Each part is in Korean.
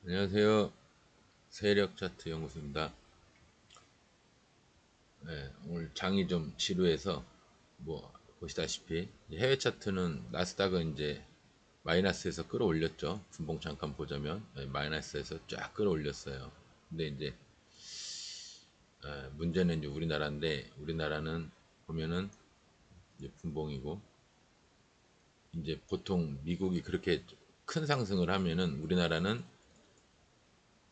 안녕하세요. 세력 차트 연구소입니다. 네, 오늘 장이 좀 지루해서 뭐 보시다시피 해외 차트는 나스닥은 이제 마이너스에서 끌어올렸죠. 분봉 잠깐 보자면 마이너스에서 쫙 끌어올렸어요. 근데 이제 문제는 이제 우리나라인데 우리나라는 보면은 이제 분봉이고 이제 보통 미국이 그렇게 큰 상승을 하면은 우리나라는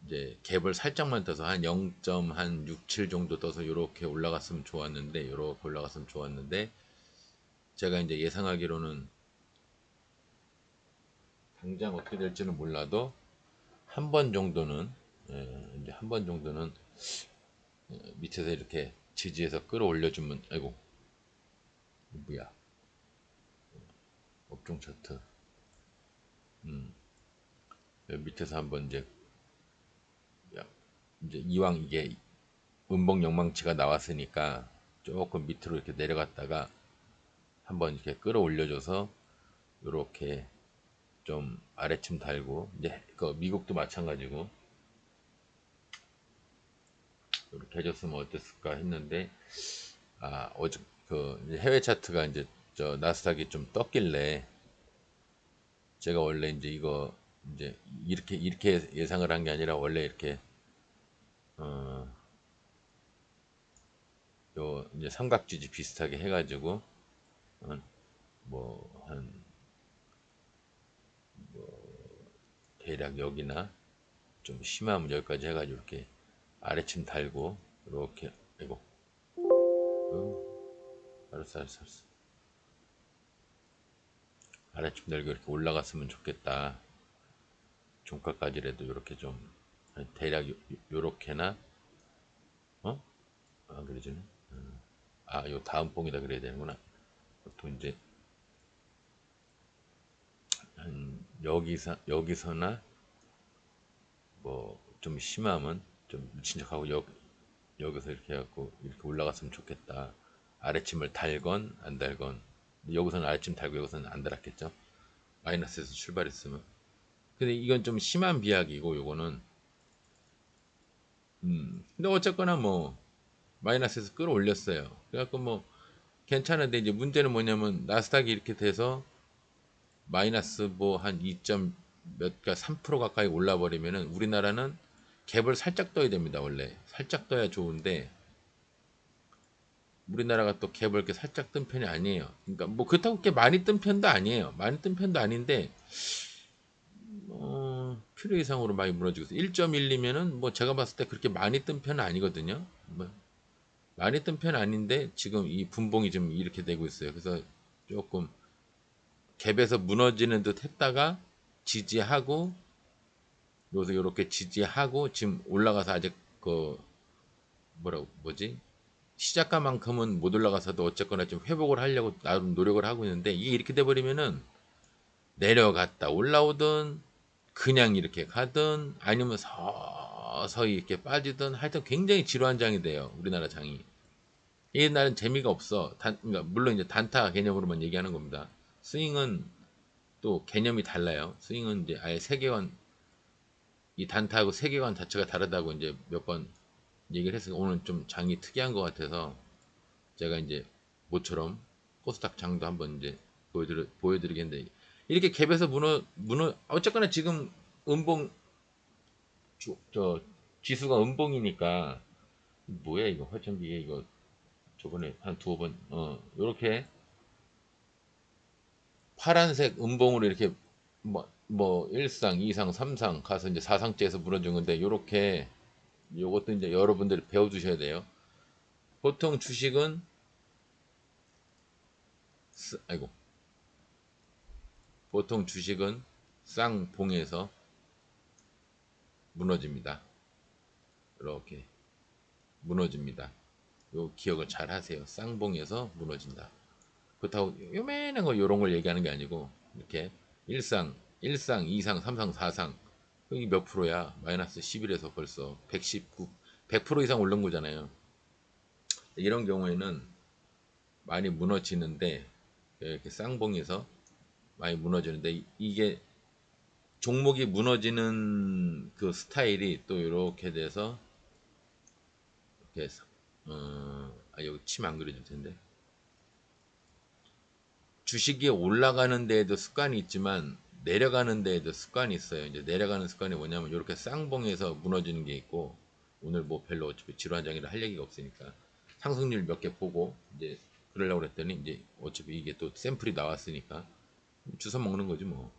이제 갭을 살짝만 떠서 한 0.67 정도 떠서 이렇게 올라갔으면 좋았는데 이렇게 올라갔으면 좋았는데 제가 이제 예상하기로는 당장 어떻게 될지는 몰라도 한 번 정도는 이제 한 번 정도는 밑에서 이렇게 지지해서 끌어올려주면 아이고 뭐야 업종 차트 밑에서 한번 이제 이왕 이게 음봉 영망치가 나왔으니까 조금 밑으로 이렇게 내려갔다가 한번 이렇게 끌어올려줘서 이렇게 좀 아래층 달고 이제 그 미국도 마찬가지고 이렇게 해줬으면 어땠을까 했는데 어제 그 해외 차트가 이제 저 나스닥이 좀 떴길래 제가 원래 이제 이거 이제 이렇게 예상을 한 게 아니라 원래 이렇게 어 요 이제 삼각지지 비슷하게 해가지고 뭐한 대략 여기나 좀 심하면 여기까지 해가지고 이렇게 아래층 달고 이렇게 이거 알았어 아래층 달고 이렇게 올라갔으면 좋겠다. 종가까지라도 이렇게 좀 대략 요렇게나 어? 안 그러지네. 요 다음 봉이다 그래야 되는구나. 보통 이제 한 여기서나 뭐 좀 심하면 좀 미친 척하고 여기서 이렇게 해갖고 이렇게 올라갔으면 좋겠다. 아래침을 달건 안 달건 여기서는 아래침 달고 여기서는 안 달았겠죠. 마이너스에서 출발했으면. 근데 이건 좀 심한 비약이고 요거는 근데 어쨌거나 뭐 마이너스에서 끌어올렸어요. 그래갖고 뭐 괜찮은데 이제 문제는 뭐냐면 나스닥이 이렇게 돼서 마이너스 뭐 한 2점 몇가 3% 가까이 올라 버리면은 우리나라는 갭을 살짝 떠야 됩니다. 원래 살짝 떠야 좋은데 우리나라가 또 갭을 이렇게 살짝 뜬 편이 아니에요. 그러니까 뭐 그렇다고 그렇게 많이 뜬 편도 아니에요. 많이 뜬 편도 아닌데 필요 이상으로 많이 무너지고 있어요. 1.12면은 뭐 제가 봤을 때 그렇게 많이 뜬 편은 아니거든요. 뭐 많이 뜬 편은 아닌데 지금 이 분봉이 좀 이렇게 되고 있어요. 그래서 조금 갭에서 무너지는 듯 했다가 지지하고 여기서 이렇게 지지하고 지금 올라가서 아직 그 뭐라고 뭐지 시작가만큼은 못 올라가서도 어쨌거나 좀 회복을 하려고 나름 노력을 하고 있는데 이게 이렇게 돼 버리면은 내려갔다 올라오든 그냥 이렇게 가든 아니면 서서히 이렇게 빠지든 하여튼 굉장히 지루한 장이 돼요. 우리나라 장이. 이 날은 재미가 없어. 그러니까 물론 이제 단타 개념으로만 얘기하는 겁니다. 스윙은 또 개념이 달라요. 스윙은 이제 아예 세계관 이 단타하고 세계관 자체가 다르다고 이제 몇 번 얘기를 했어요. 오늘 좀 장이 특이한 것 같아서 제가 이제 모처럼 코스닥 장도 한번 이제 보여드리겠는데 이렇게 갭에서 어쨌거나 지금 음봉 저 지수가 음봉이니까 뭐야 이거 화천기계 이거 저번에 한 두어 번 요렇게 파란색 음봉으로 이렇게 뭐 1상, 2상, 3상 가서 이제 4상째에서 무너진 건데 요렇게 요것도 이제 여러분들이 배워 두셔야 돼요. 보통 주식은 아이고 보통 주식은 쌍봉에서 무너집니다. 이렇게 무너집니다. 요 기억을 잘 하세요. 쌍봉에서 무너진다. 그렇다고 요만한 거 요런 걸 얘기하는 게 아니고 이렇게 1상, 1상, 2상, 3상, 4상 여기 몇 프로야? 마이너스 11에서 벌써 119, 100% 이상 오른 거잖아요. 이런 경우에는 많이 무너지는데 이렇게 쌍봉에서 많이 무너지는데 이게 종목이 무너지는 그 스타일이 또 이렇게 돼서 이렇게 해서 여기 침 안 그려질 텐데 주식이 올라가는 데에도 습관이 있지만 내려가는 데에도 습관이 있어요. 이제 내려가는 습관이 뭐냐면 이렇게 쌍봉에서 무너지는 게 있고 오늘 뭐 별로 어차피 지루한장이라 할 얘기가 없으니까 상승률 몇 개 보고 이제 그러려고 그랬더니 이제 어차피 이게 또 샘플이 나왔으니까 주워 먹는 거지 뭐.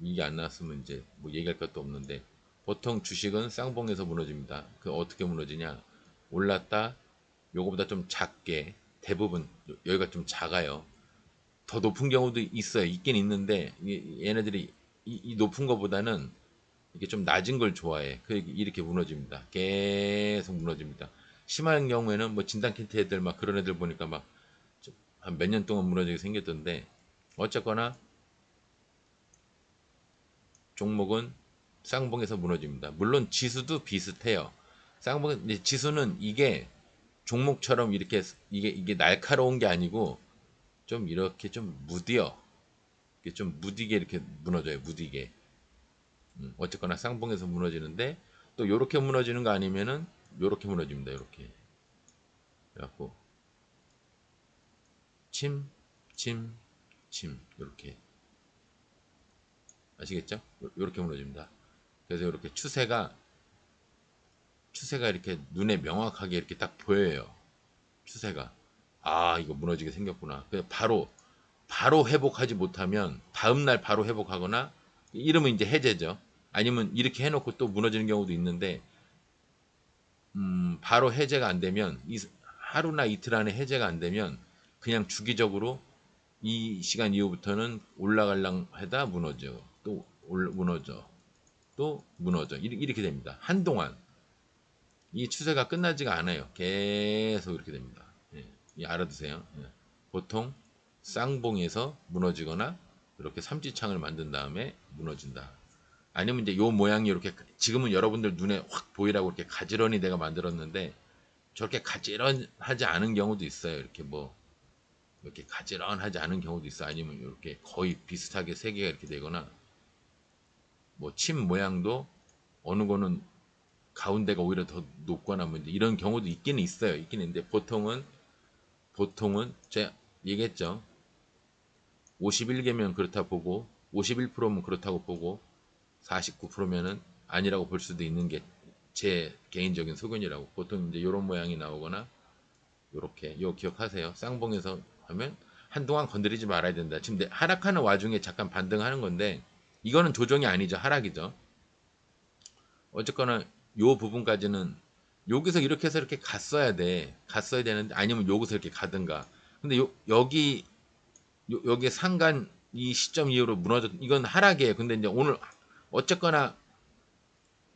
이게 안 나왔으면 이제 뭐 얘기할 것도 없는데 보통 주식은 쌍봉에서 무너집니다. 그 어떻게 무너지냐? 올랐다 요거보다 좀 작게 대부분 여기가 좀 작아요. 더 높은 경우도 있어요. 있긴 있는데 얘네들이 이 높은 것보다는 이게 좀 낮은 걸 좋아해. 그 이렇게 무너집니다. 계속 무너집니다. 심한 경우에는 뭐 진단 키트 애들 막 그런 애들 보니까 막 한 몇 년 동안 무너지게 생겼던데 어쨌거나 종목은 쌍봉에서 무너집니다. 물론 지수도 비슷해요. 쌍봉 지수는 이게 종목처럼 이렇게 이게 날카로운 게 아니고 좀 이렇게 좀 무디어 이게 좀 무디게 이렇게 무너져요. 무디게. 어쨌거나 쌍봉에서 무너지는데 또 요렇게 무너지는 거 아니면은 요렇게 무너집니다. 요렇게. 그래갖고 침, 침, 침 요렇게 아시겠죠? 요렇게 무너집니다. 그래서 이렇게 추세가 이렇게 눈에 명확하게 이렇게 딱 보여요. 추세가 이거 무너지게 생겼구나. 그래서 바로 회복하지 못하면 다음날 바로 회복하거나 이러면 이제 해제죠. 아니면 이렇게 해놓고 또 무너지는 경우도 있는데 바로 해제가 안 되면 하루나 이틀 안에 해제가 안 되면 그냥 주기적으로 이 시간 이후부터는 올라갈랑 하다 무너져 또 무너져 또 무너져 이렇게 됩니다. 한동안 이 추세가 끝나지가 않아요. 계속 이렇게 됩니다. 예, 알아두세요. 예. 보통 쌍봉에서 무너지거나 이렇게 삼지창을 만든 다음에 무너진다. 아니면 이제 요 모양이 이렇게 지금은 여러분들 눈에 확 보이라고 이렇게 가지런히 내가 만들었는데 저렇게 가지런하지 않은 경우도 있어요. 이렇게 뭐 이렇게 가지런하지 않은 경우도 있어. 아니면 이렇게 거의 비슷하게 세 개가 이렇게 되거나 뭐 침 모양도 어느 거는 가운데가 오히려 더 높거나 뭐 이런 경우도 있기는 있어요. 있긴 있는데 보통은 제가 얘기했죠. 51개면 그렇다 보고 51%면 그렇다고 보고 49%면은 아니라고 볼 수도 있는 게 제 개인적인 소견이라고. 보통 이제 이런 모양이 나오거나 요렇게 요 기억하세요. 쌍봉에서 하면 한동안 건드리지 말아야 된다. 지금 하락하는 와중에 잠깐 반등하는 건데 이거는 조정이 아니죠. 하락이죠. 어쨌거나 요 부분까지는 여기서 이렇게 해서 이렇게 갔어야 되는데 아니면 여기서 이렇게 가든가. 근데 여기 상간 이 시점 이후로 무너졌 이건 하락이에요. 근데 이제 오늘 어쨌거나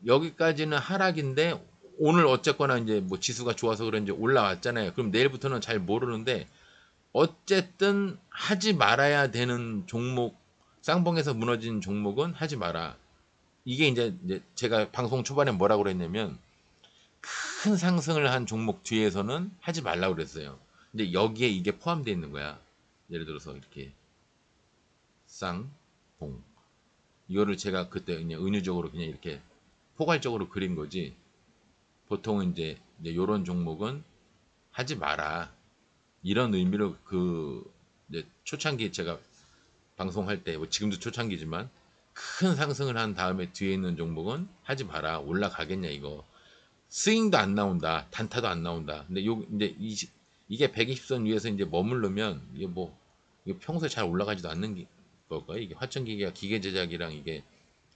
여기까지는 하락인데 오늘 어쨌거나 이제 뭐 지수가 좋아서 그런지 올라왔잖아요. 그럼 내일부터는 잘 모르는데 어쨌든 하지 말아야 되는 종목 쌍봉에서 무너진 종목은 하지 마라. 이게 이제 제가 방송 초반에 뭐라고 그랬냐면 큰 상승을 한 종목 뒤에서는 하지 말라고 그랬어요. 근데 여기에 이게 포함되어 있는 거야. 예를 들어서 이렇게 쌍봉 이거를 제가 그때 그냥 은유적으로 그냥 이렇게 포괄적으로 그린 거지. 보통은 이제 이런 종목은 하지 마라 이런 의미로 그 이제 초창기 제가 방송할 때 뭐 지금도 초창기지만 큰 상승을 한 다음에 뒤에 있는 종목은 하지 마라. 올라가겠냐 이거. 스윙도 안 나온다. 단타도 안 나온다. 근데 이제 이게 120선 위에서 이제 머무르면 이게 뭐 이게 평소에 잘 올라가지도 않는 걸까요? 이게 화천기계가 기계 제작이랑 이게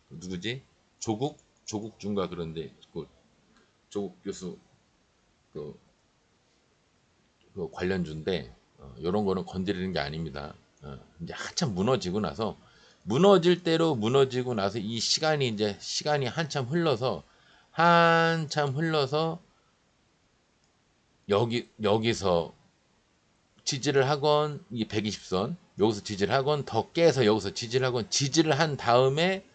누구지? 조국준가 그런데 그 조국 교수 그, 그 관련주인데 이런 거는 건드리는 게 아닙니다. 이제 한참 무너지고 나서 무너질 대로 무너지고 나서 이 시간이 한참 흘러서 여기서 지지를 하건 이 120선 여기서 지지를 하건 더 깨서 여기서 지지를 하건 지지를 한 다음에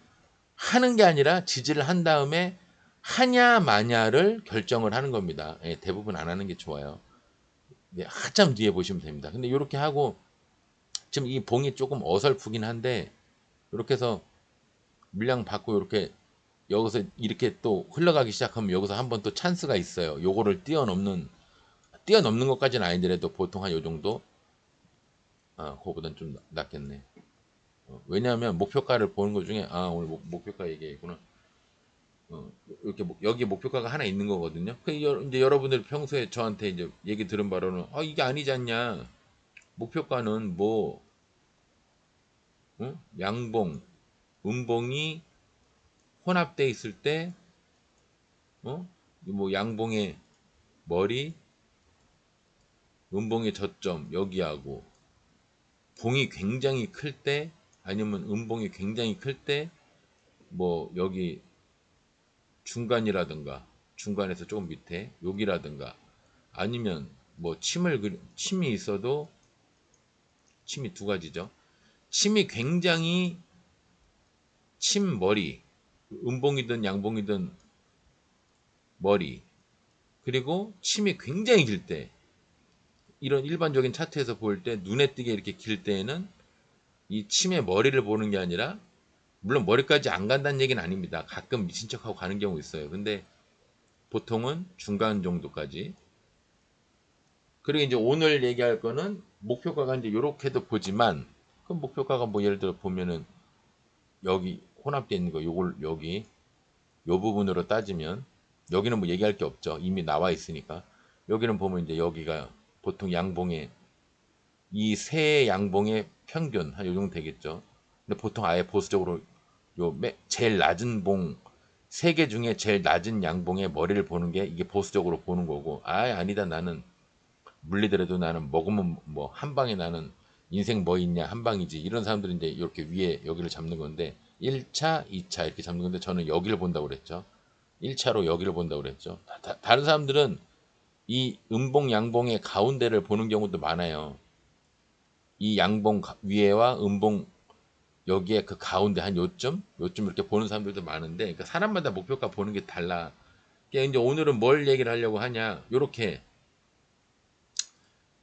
하는 게 아니라 지지를 한 다음에 하냐 마냐를 결정을 하는 겁니다. 예, 대부분 안 하는 게 좋아요. 네, 한참 뒤에 보시면 됩니다. 근데 이렇게 하고 지금 이 봉이 조금 어설프긴 한데 이렇게 해서 물량 받고 이렇게 여기서 이렇게 또 흘러가기 시작하면 여기서 한번 또 찬스가 있어요. 요거를 뛰어넘는 것까지는 아니더라도 보통 한 요 정도. 그거보단 좀 낫겠네. 왜냐하면 목표가를 보는 것 중에 오늘 목표가 얘기했구나. 이렇게 여기 목표가가 하나 있는 거거든요. 이제 여러분들 평소에 저한테 이제 얘기 들은 바로는 이게 아니지 않냐. 목표가는 뭐 양봉, 음봉이 혼합돼 있을 때 뭐 양봉의 머리, 음봉의 저점 여기하고 봉이 굉장히 클 때 아니면 음봉이 굉장히 클 때 뭐 여기 중간이라든가 중간에서 조금 밑에 여기라든가 아니면 뭐 침이 있어도 침이 두 가지죠. 침이 굉장히 침 머리 음봉이든 양봉이든 머리 그리고 침이 굉장히 길 때 이런 일반적인 차트에서 볼 때 눈에 띄게 이렇게 길 때에는 이 침의 머리를 보는 게 아니라 물론 머리까지 안 간다는 얘기는 아닙니다. 가끔 미친 척하고 가는 경우 있어요. 근데 보통은 중간 정도까지. 그리고 이제 오늘 얘기할 거는 목표가가 이제 요렇게도 보지만 그 목표가가 뭐 예를 들어 보면은 여기 혼합되어 있는 거 요걸 여기 요 부분으로 따지면 여기는 뭐 얘기할 게 없죠. 이미 나와 있으니까. 여기는 보면 이제 여기가 보통 양봉의 이 세 양봉의 평균 한 요 정도 되겠죠. 근데 보통 아예 보수적으로 제일 낮은 봉 세 개 중에 제일 낮은 양봉의 머리를 보는 게 이게 보수적으로 보는 거고 아니다 나는 물리더라도 나는 먹으면 뭐 한 방에 나는 인생 뭐 있냐 한 방이지 이런 사람들은 이제 이렇게 위에 여기를 잡는 건데 1차, 2차 이렇게 잡는 건데 저는 여기를 본다고 그랬죠. 1차로 여기를 본다고 그랬죠. 다른 사람들은 이 음봉 양봉의 가운데를 보는 경우도 많아요. 이 양봉 위에와 음봉 여기에 그 가운데 한 요쯤 이렇게 보는 사람들도 많은데 그러니까 사람마다 목표가 보는 게 달라. 그러니까 이제 오늘은 뭘 얘기를 하려고 하냐. 요렇게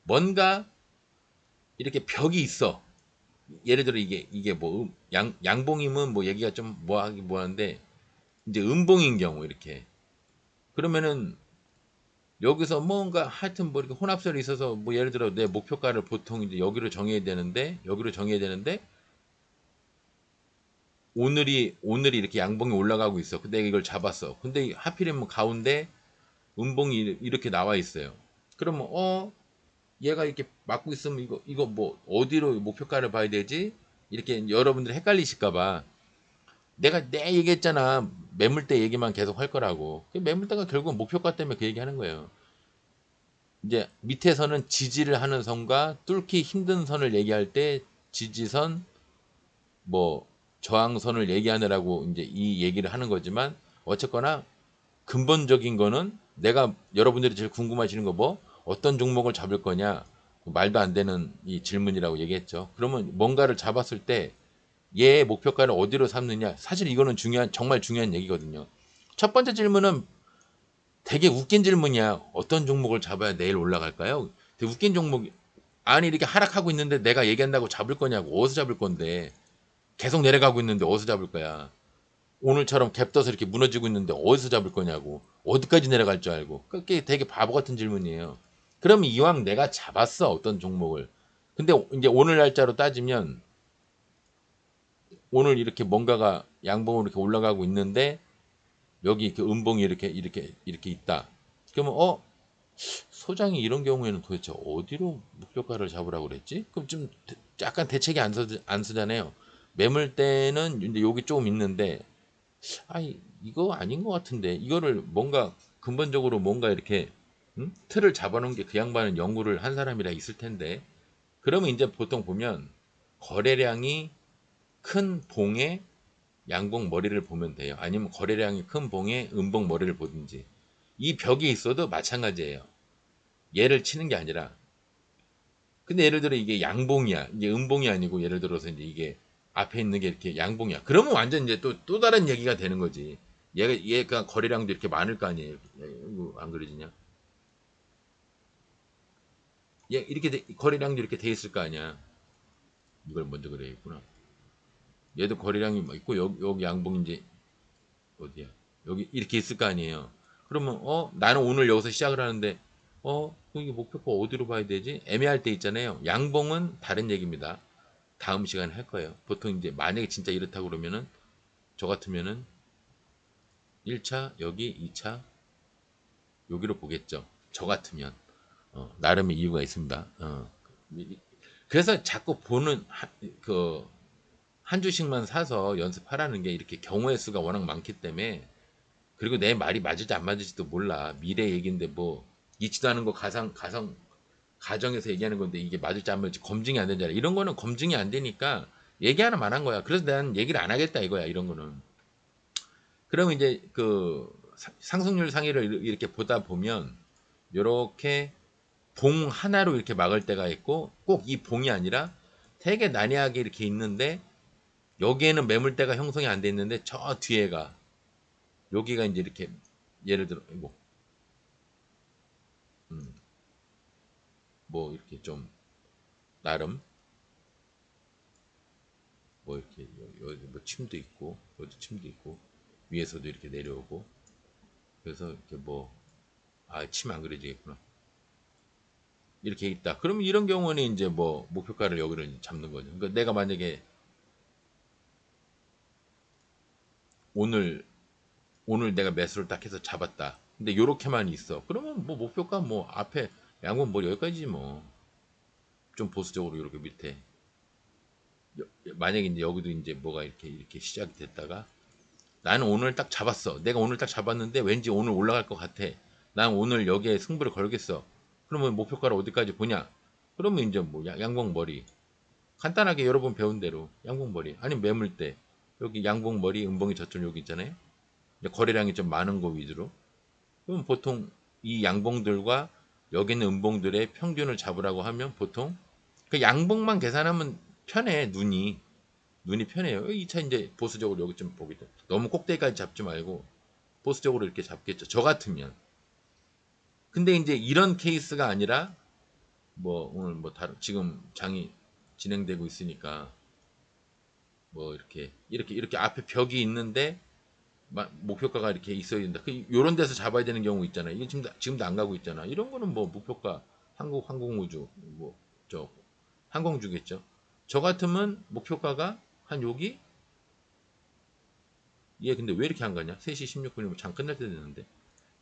뭔가 이렇게 벽이 있어. 예를 들어 이게 뭐 양봉이면 뭐 얘기가 좀 뭐하기 뭐한데 이제 음봉인 경우 이렇게 그러면은 여기서 뭔가 하여튼 뭐 이렇게 혼합설이 있어서 뭐 예를 들어 내 목표가를 보통 이제 여기로 정해야 되는데 오늘이 이렇게 양봉이 올라가고 있어. 근데 내가 이걸 잡았어. 근데 하필이면 가운데 음봉이 이렇게 나와 있어요. 그러면 얘가 이렇게 막고 있으면 이거 뭐 어디로 목표가를 봐야 되지? 이렇게 여러분들이 헷갈리실까봐 내가 내 얘기했잖아. 매물대 얘기만 계속 할 거라고. 매물대가 결국 목표가 때문에 그 얘기하는 거예요. 이제 밑에서는 지지를 하는 선과 뚫기 힘든 선을 얘기할 때 지지선, 뭐 저항선을 얘기하느라고 이제 이 얘기를 하는 거지만 어쨌거나 근본적인 거는 내가 여러분들이 제일 궁금하시는 거 뭐 어떤 종목을 잡을 거냐 말도 안 되는 이 질문이라고 얘기했죠. 그러면 뭔가를 잡았을 때 얘의 목표가를 어디로 삼느냐 사실 이거는 정말 중요한 얘기거든요. 첫 번째 질문은 되게 웃긴 질문이야. 어떤 종목을 잡아야 내일 올라갈까요? 되게 웃긴 종목 아니 이렇게 하락하고 있는데 내가 얘기한다고 잡을 거냐고 어디서 잡을 건데 계속 내려가고 있는데 어디서 잡을 거야? 오늘처럼 갭 떠서 이렇게 무너지고 있는데 어디서 잡을 거냐고. 어디까지 내려갈 줄 알고. 그게 되게 바보 같은 질문이에요. 그럼 이왕 내가 잡았어. 어떤 종목을. 근데 이제 오늘 날짜로 따지면 오늘 이렇게 뭔가가 양봉으로 이렇게 올라가고 있는데 여기 이렇게 음봉이 이렇게 있다. 그러면 소장이 이런 경우에는 도대체 어디로 목표가를 잡으라고 그랬지? 그럼 좀 약간 대책이 안 서잖아요. 매물대는 이제 여기 조금 있는데 이거 아닌 것 같은데 이거를 뭔가 근본적으로 뭔가 이렇게 틀을 잡아놓은 게 그 양반은 연구를 한 사람이라 있을 텐데 그러면 이제 보통 보면 거래량이 큰 봉에 양봉 머리를 보면 돼요. 아니면 거래량이 큰 봉에 음봉 머리를 보든지 이 벽이 있어도 마찬가지예요. 얘를 치는 게 아니라 근데 예를 들어 이게 양봉이야. 이게 음봉이 아니고 예를 들어서 이제 이게 앞에 있는 게 이렇게 양봉이야. 그러면 완전 이제 또 다른 얘기가 되는 거지. 얘가 거래량도 이렇게 많을 거 아니에요. 이거 안 그러지냐? 얘 거래량도 이렇게 돼 있을 거 아니야. 이걸 먼저 그래야겠구나. 얘도 거래량이 뭐 있고 여기 양봉 이제 어디야? 여기 이렇게 있을 거 아니에요. 그러면 나는 오늘 여기서 시작을 하는데 이게 목표가 어디로 봐야 되지? 애매할 때 있잖아요. 양봉은 다른 얘기입니다. 다음 시간에 할 거예요. 보통 이제 만약에 진짜 이렇다고 그러면은 저 같으면은 1차 여기 2차 여기로 보겠죠. 저 같으면 나름의 이유가 있습니다. 그래서 자꾸 보는 그 한 주씩만 사서 연습하라는 게 이렇게 경우의 수가 워낙 많기 때문에 그리고 내 말이 맞을지 안 맞을지도 몰라. 미래 얘기인데 뭐 있지도 않은 거 가정에서 얘기하는 건데 이게 맞을지 안 맞을지 검증이 안 되잖아. 이런 거는 검증이 안 되니까 얘기 하나만 한 거야. 그래서 난 얘기를 안 하겠다 이거야. 이런 거는. 그러면 이제 그 상승률 상위를 이렇게 보다 보면 이렇게 봉 하나로 이렇게 막을 때가 있고 꼭 이 봉이 아니라 되게 난해하게 이렇게 있는데 여기에는 매물대가 형성이 안 돼 있는데 저 뒤에가 여기가 이제 이렇게 예를 들어 음, 뭐 이렇게 좀 나름 뭐 이렇게 여기 뭐 침도 있고 여기도 침도 있고 위에서도 이렇게 내려오고 그래서 이렇게 뭐 침 안 그려지겠구나 이렇게 있다. 그러면 이런 경우는 이제 뭐 목표가를 여기를 잡는 거죠. 그러니까 내가 만약에 오늘 내가 매수를 딱 해서 잡았다. 근데 요렇게만 있어. 그러면 뭐 목표가 뭐 앞에 양은 뭐 여기까지지 뭐. 좀 보수적으로 이렇게 밑에 만약에 이제 여기도 이제 뭐가 이렇게 시작이 됐다가 나는 오늘 딱 잡았어. 내가 오늘 딱 잡았는데 왠지 오늘 올라갈 것 같아. 난 오늘 여기에 승부를 걸겠어. 그러면 목표가를 어디까지 보냐? 그러면 이제 뭐 양봉머리 간단하게 여러분 배운 대로 양봉머리 아니면 매물대 여기 양봉머리 음봉이 저점 여기 있잖아요. 거래량이 좀 많은 거 위주로 그럼 보통 이 양봉들과 여기 있는 음봉들의 평균을 잡으라고 하면 보통 그 양봉만 계산하면 편해 눈이 편해요. 이 차 이제 보수적으로 여기 좀 보겠죠. 너무 꼭대기까지 잡지 말고 보수적으로 이렇게 잡겠죠. 저 같으면. 근데 이제 이런 케이스가 아니라 뭐 오늘 뭐 다른 지금 장이 진행되고 있으니까 뭐 이렇게 앞에 벽이 있는데 목표가가 이렇게 있어야 된다. 요런 데서 잡아야 되는 경우 있잖아요. 이게 지금도 안 가고 있잖아. 이런 거는 뭐 목표가 항공우주 뭐 저 항공주겠죠. 저 같으면 목표가가 한 여기 얘 근데 왜 이렇게 안 가냐? 3시 16분이면 장 끝날 때 됐는데.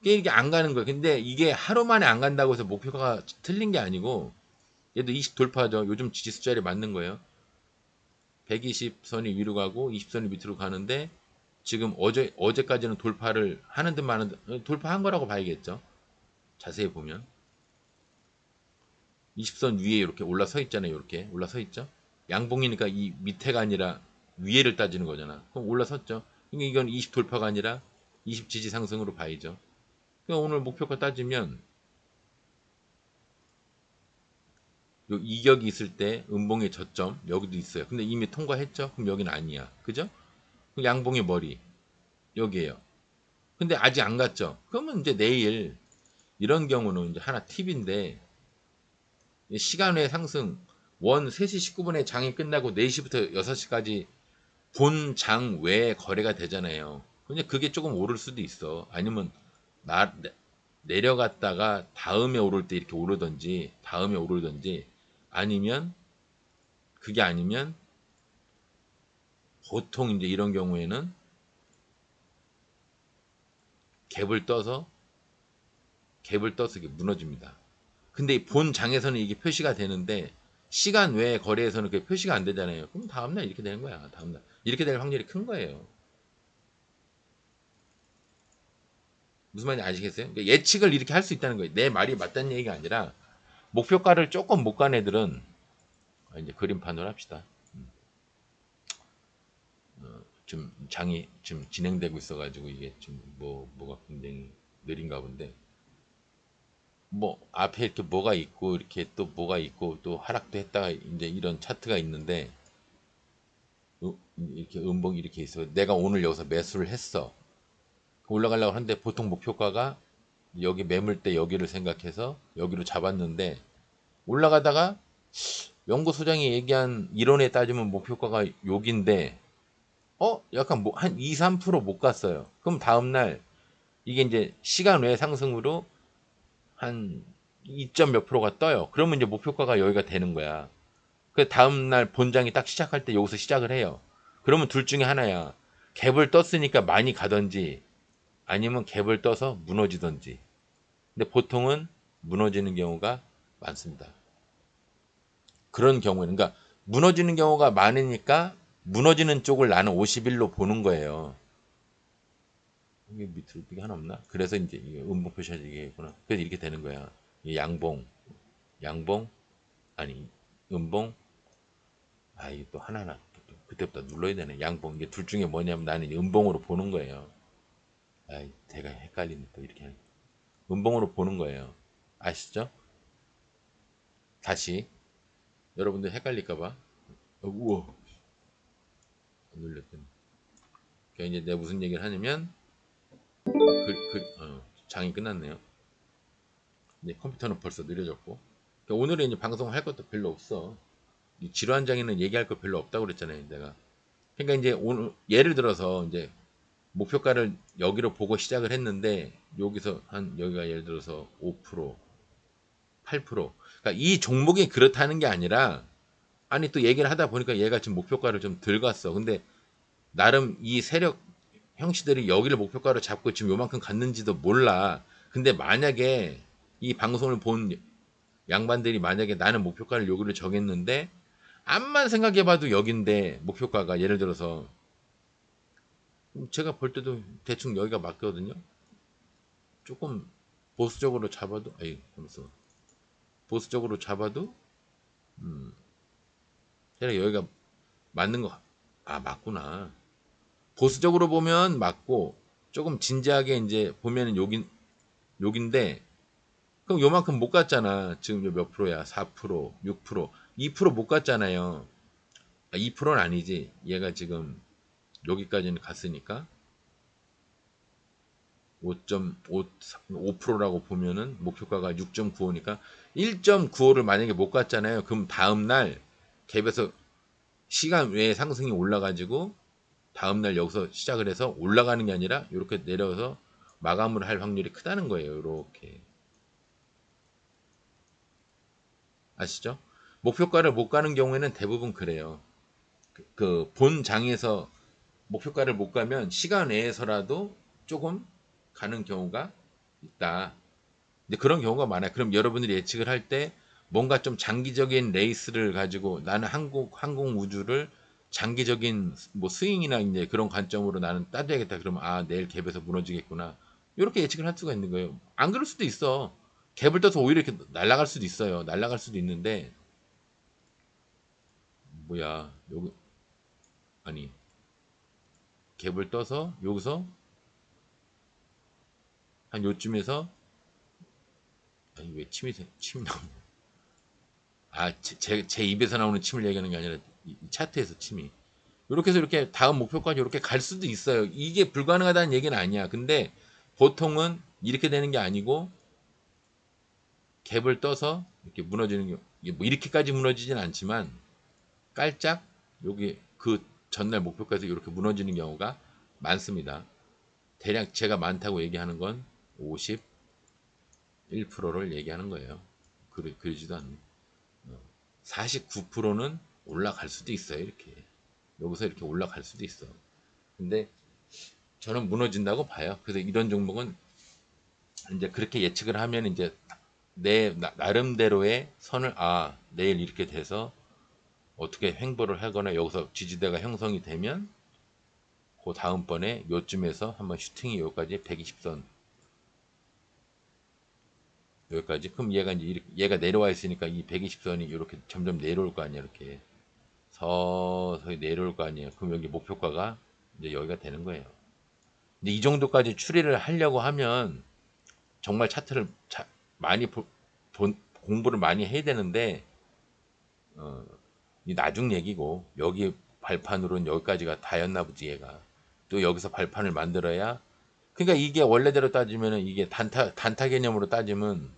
이게 안 가는 거야. 근데 이게 하루 만에 안 간다고 해서 목표가 틀린 게 아니고 얘도 20 돌파죠. 요즘 지지 숫자리 맞는 거예요. 120선이 위로 가고 20선이 밑으로 가는데 지금 어제까지는 돌파를 하는 듯 마는 듯 돌파한 거라고 봐야겠죠. 자세히 보면 20선 위에 이렇게 올라서 있잖아요. 이렇게 올라서 있죠. 양봉이니까 이 밑에가 아니라 위에를 따지는 거잖아. 그럼 올라섰죠. 그러니까 이건 20 돌파가 아니라 20 지지 상승으로 봐야죠. 그러니까 오늘 목표가 따지면 요 이격이 있을 때 음봉의 저점 여기도 있어요. 근데 이미 통과했죠. 그럼 여기는 아니야. 그죠? 양봉의 머리 여기에요. 근데 아직 안 갔죠. 그러면 이제 내일 이런 경우는 이제 하나 팁인데 시간 외 상승 원 3시 19분에 장이 끝나고 4시부터 6시까지 본 장 외에 거래가 되잖아요. 근데 그게 조금 오를 수도 있어. 아니면 내려갔다가 다음에 오를 때 이렇게 오르든지 다음에 오르든지 아니면 그게 아니면 보통 이제 이런 경우에는 갭을 떠서 이게 무너집니다. 근데 본 장에서는 이게 표시가 되는데 시간 외에 거래에서는 그게 표시가 안 되잖아요. 그럼 다음날 이렇게 되는 거야. 다음날 이렇게 될 확률이 큰 거예요. 무슨 말인지 아시겠어요? 그러니까 예측을 이렇게 할 수 있다는 거예요. 내 말이 맞다는 얘기가 아니라 목표가를 조금 못 간 애들은 이제 그림판을 합시다. 좀 장이 지금 진행되고 있어가지고 이게 좀 뭐가 굉장히 느린가 본데 뭐 앞에 이렇게 뭐가 있고 이렇게 또 뭐가 있고 또 하락도 했다가 이제 이런 차트가 있는데 이렇게 음봉이 이렇게 있어. 내가 오늘 여기서 매수를 했어. 올라가려고 하는데 보통 목표가가 여기 매물대 여기를 생각해서 여기로 잡았는데 올라가다가 연구소장이 얘기한 이론에 따지면 목표가가 여기인데 약간 뭐 한 2, 3%못 갔어요. 그럼 다음날 이게 이제 시간 외 상승으로 한 2점 몇 프로가 떠요. 그러면 이제 목표가가 여기가 되는 거야. 그 다음날 본장이 딱 시작할 때 여기서 시작을 해요. 그러면 둘 중에 하나야. 갭을 떴으니까 많이 가든지 아니면 갭을 떠서 무너지든지. 근데 보통은 무너지는 경우가 많습니다. 그런 경우에는 그러니까 무너지는 경우가 많으니까 무너지는 쪽을 나는 51로 보는 거예요. 이게 밑으로 이게 하나 없나? 그래서 이제 이게 음봉 표시가 이게 있구나. 그래서 이렇게 되는 거야. 이 양봉, 양봉, 아니 음봉, 이게 또 하나하나 그때부터 눌러야 되네. 양봉 이게 둘 중에 뭐냐면 나는 음봉으로 보는 거예요. 제가 헷갈리네 또 이렇게 하니까. 음봉으로 보는 거예요. 아시죠? 다시 여러분들 헷갈릴까봐. 우와 안 눌렸더니. 그러니까 이제 내가 무슨 얘기를 하냐면 장이 끝났네요. 이제 컴퓨터는 벌써 느려졌고. 그러니까 오늘은 이제 방송할 것도 별로 없어. 이 질환장애는 얘기할 거 별로 없다고 그랬잖아요, 내가. 그러니까 이제 오늘 예를 들어서 이제 목표가를 여기로 보고 시작을 했는데 여기서 한 여기가 예를 들어서 5%, 8%. 그러니까 이 종목이 그렇다는 게 아니라 아니 또 얘기를 하다 보니까 얘가 지금 목표가를 좀 덜 갔어. 근데 나름 이 세력 형씨들이 여기를 목표가로 잡고 지금 요만큼 갔는지도 몰라. 근데 만약에 이 방송을 본 양반들이 만약에 나는 목표가를 여기로 정했는데 암만 생각해봐도 여긴데 목표가가 예를 들어서 제가 볼 때도 대충 여기가 맞거든요. 조금 보수적으로 잡아도 잠깐만 보수적으로 잡아도 제가 여기가 맞는 거 맞구나. 보수적으로 보면 맞고 조금 진지하게 이제 보면은 여긴데 그럼 요만큼 못 갔잖아. 지금 몇 프로야? 4%, 6%, 2%못 갔잖아요. 2%는 아니지. 얘가 지금 여기까지는 갔으니까 5.5%라고 보면은 목표가가 6.95니까 1.95를 만약에 못 갔잖아요. 그럼 다음날 갭에서 시간 외에 상승이 올라가지고 다음날 여기서 시작을 해서 올라가는 게 아니라 이렇게 내려서 마감을 할 확률이 크다는 거예요. 이렇게 아시죠? 목표가를 못 가는 경우에는 대부분 그래요. 그 본 장에서 목표가를 못 가면 시간 내에서라도 조금 가는 경우가 있다. 근데 그런 경우가 많아요. 그럼 여러분들이 예측을 할 때 뭔가 좀 장기적인 레이스를 가지고 나는 항공 우주를 장기적인 뭐 스윙이나 이제 그런 관점으로 나는 따져야겠다. 그러면 내일 갭에서 무너지겠구나. 이렇게 예측을 할 수가 있는 거예요. 안 그럴 수도 있어. 갭을 떠서 오히려 이렇게 날아갈 수도 있어요. 날아갈 수도 있는데 뭐야 여기 아니 갭을 떠서 여기서 한 요쯤에서 아니 왜 침이 나오냐? 제 입에서 나오는 침을 얘기하는 게 아니라 이 차트에서 침이. 이렇게 해서 이렇게 다음 목표까지 이렇게 갈 수도 있어요. 이게 불가능하다는 얘기는 아니야. 근데 보통은 이렇게 되는 게 아니고 갭을 떠서 이렇게 무너지는 게 이게 뭐 이렇게까지 무너지진 않지만 깔짝 여기 그 전날 목표까지 이렇게 무너지는 경우가 많습니다. 대략 제가 많다고 얘기하는 건 51%를 얘기하는 거예요. 그러지도 않네. 49%는 올라갈 수도 있어요. 이렇게 여기서 이렇게 올라갈 수도 있어. 근데 저는 무너진다고 봐요. 그래서 이런 종목은 이제 그렇게 예측을 하면 이제 내 나름대로의 선을 내일 이렇게 돼서 어떻게 횡보를 하거나 여기서 지지대가 형성이 되면 그 다음번에 요쯤에서 한번 슈팅이 여기까지 120선 여기까지 그럼 얘가 이제 얘가 내려와 있으니까 이 120선이 이렇게 점점 내려올 거 아니야 이렇게 서서히 내려올 거 아니에요. 그럼 여기 목표가가 이제 여기가 되는 거예요. 근데 이 정도까지 추리를 하려고 하면 정말 차트를 많이 공부를 많이 해야 되는데 어, 이 나중 얘기고 여기 발판으로는 여기까지가 다였나 보지 얘가 또 여기서 발판을 만들어야 그러니까 이게 원래대로 따지면은 이게 단타 개념으로 따지면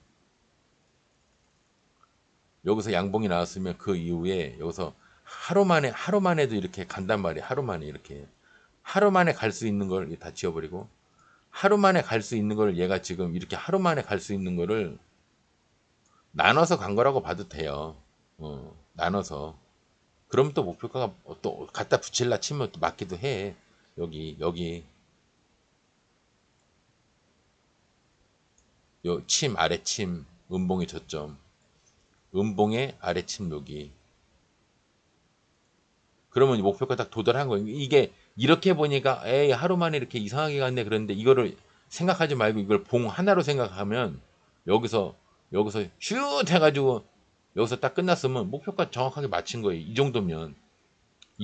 여기서 양봉이 나왔으면 그 이후에 여기서 하루 만에도 이렇게 간단 말이야 하루 만에 이렇게 하루 만에 갈 수 있는 걸 다 지워버리고 하루 만에 갈 수 있는 걸 얘가 지금 이렇게 하루 만에 갈 수 있는 거를 나눠서 간 거라고 봐도 돼요. 나눠서. 그럼 또 목표가가 또 갖다 붙일라 치면 또 맞기도 해. 여기 요 침 아래침 음봉의 저점 음봉의 아래침 여기 그러면 목표가 딱 도달한 거예요. 이게 이렇게 보니까 에이 하루 만에 이렇게 이상하게 갔네 그런데 이거를 생각하지 말고 이걸 봉 하나로 생각하면 여기서 슛 해가지고 여기서 딱 끝났으면 목표가 정확하게 맞춘 거예요. 이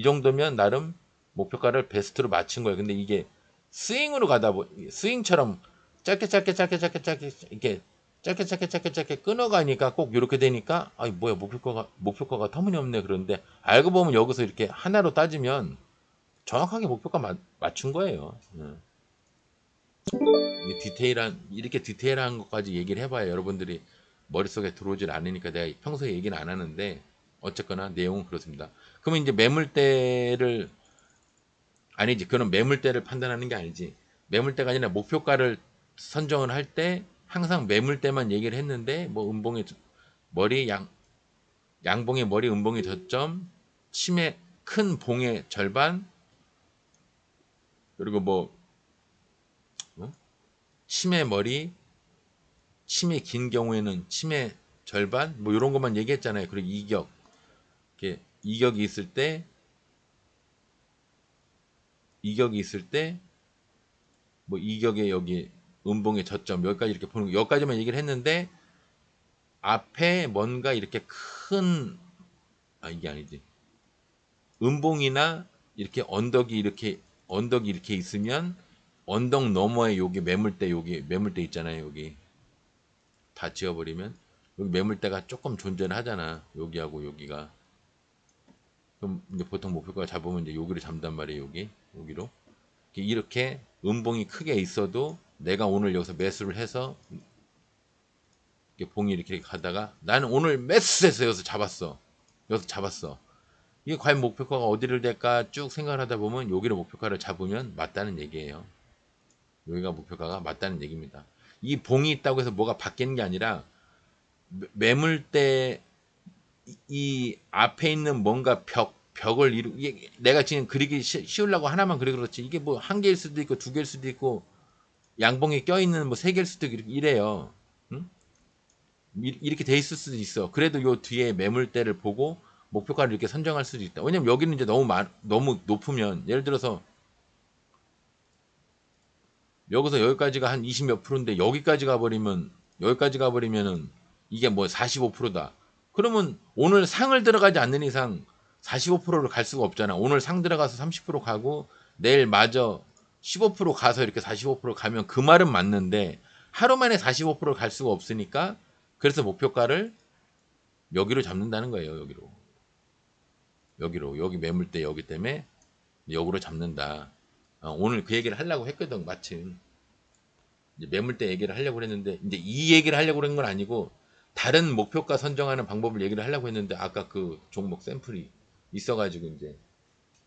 정도면 나름 목표가를 베스트로 맞춘 거예요. 근데 이게 스윙으로 가다 스윙처럼 짧게 이렇게 짧게 끊어가니까 꼭 이렇게 되니까 아이 뭐야 목표가가 터무니없네 그런데 알고 보면 여기서 이렇게 하나로 따지면 정확하게 목표가 맞춘 거예요. 이렇게 디테일한 것까지 얘기를 해봐야 여러분들이 머릿속에 들어오질 않으니까 내가 평소에 얘기는 안 하는데 어쨌거나 내용은 그렇습니다. 그러면 이제 매물대를 아니지. 그런 매물대를 판단하는 게 아니지. 매물대가 아니라 목표가를 선정을 할 때 항상 매물대만 얘기를 했는데 뭐 음봉의 머리 양봉의 머리 음봉의 저점 침의 큰 봉의 절반 그리고 뭐 침의 머리 침이 긴 경우에는 침의 절반 뭐 이런 것만 얘기했잖아요. 그리고 이렇게 이격이 있을 때 뭐 이격의 여기 음봉의 저점 여기까지 이렇게 보는 거 여기까지만 얘기를 했는데 앞에 뭔가 이렇게 이게 아니지. 음봉이나 언덕이 이렇게 있으면 언덕 너머에 여기 매물대 있잖아요. 여기 다 지워버리면 여기 매물대가 조금 존재를 하잖아. 여기하고 여기가. 그럼 이제 보통 목표가 잡으면 이제 여기를 잡단 말이에요. 여기로. 이렇게 음봉이 크게 있어도 내가 오늘 여기서 매수를 해서 이렇게 봉이 이렇게 가다가 나는 오늘 매수해서 여기서 잡았어. 이게 과연 목표가가 어디를 될까 쭉 생각을 하다 보면 여기를 목표가를 잡으면 맞다는 얘기예요. 여기가 목표가가 맞다는 얘기입니다. 이 봉이 있다고 해서 뭐가 바뀌는 게 아니라 매물대 이 앞에 있는 뭔가 벽을 이게 내가 지금 그리기 쉬우려고 하나만 그렇지 이게 뭐 한 개일 수도 있고 두 개일 수도 있고 양봉에 껴있는 뭐 세 개일 수도 있고 이래요. 응? 이렇게 돼 있을 수도 있어. 그래도 요 뒤에 매물대를 보고 목표가를 이렇게 선정할 수도 있다. 왜냐면 여기는 이제 너무 높으면 예를 들어서 여기서 여기까지가 한 20 몇 프로인데 여기까지 가버리면은 이게 뭐 45%다. 그러면 오늘 상을 들어가지 않는 이상 45%를 갈 수가 없잖아. 오늘 상 들어가서 30% 가고 내일 마저 15% 가서 이렇게 45% 가면 그 말은 맞는데 하루 만에 45%를 갈 수가 없으니까 그래서 목표가를 여기로 잡는다는 거예요. 여기 매물대 여기 때문에 여기로 잡는다. 오늘 그 얘기를 하려고 했거든 마침. 이제 매물대 얘기를 하려고 했는데 이제 이 얘기를 하려고 한 건 아니고 다른 목표가 선정하는 방법을 얘기를 하려고 했는데 아까 그 종목 샘플이 있어가지고 이제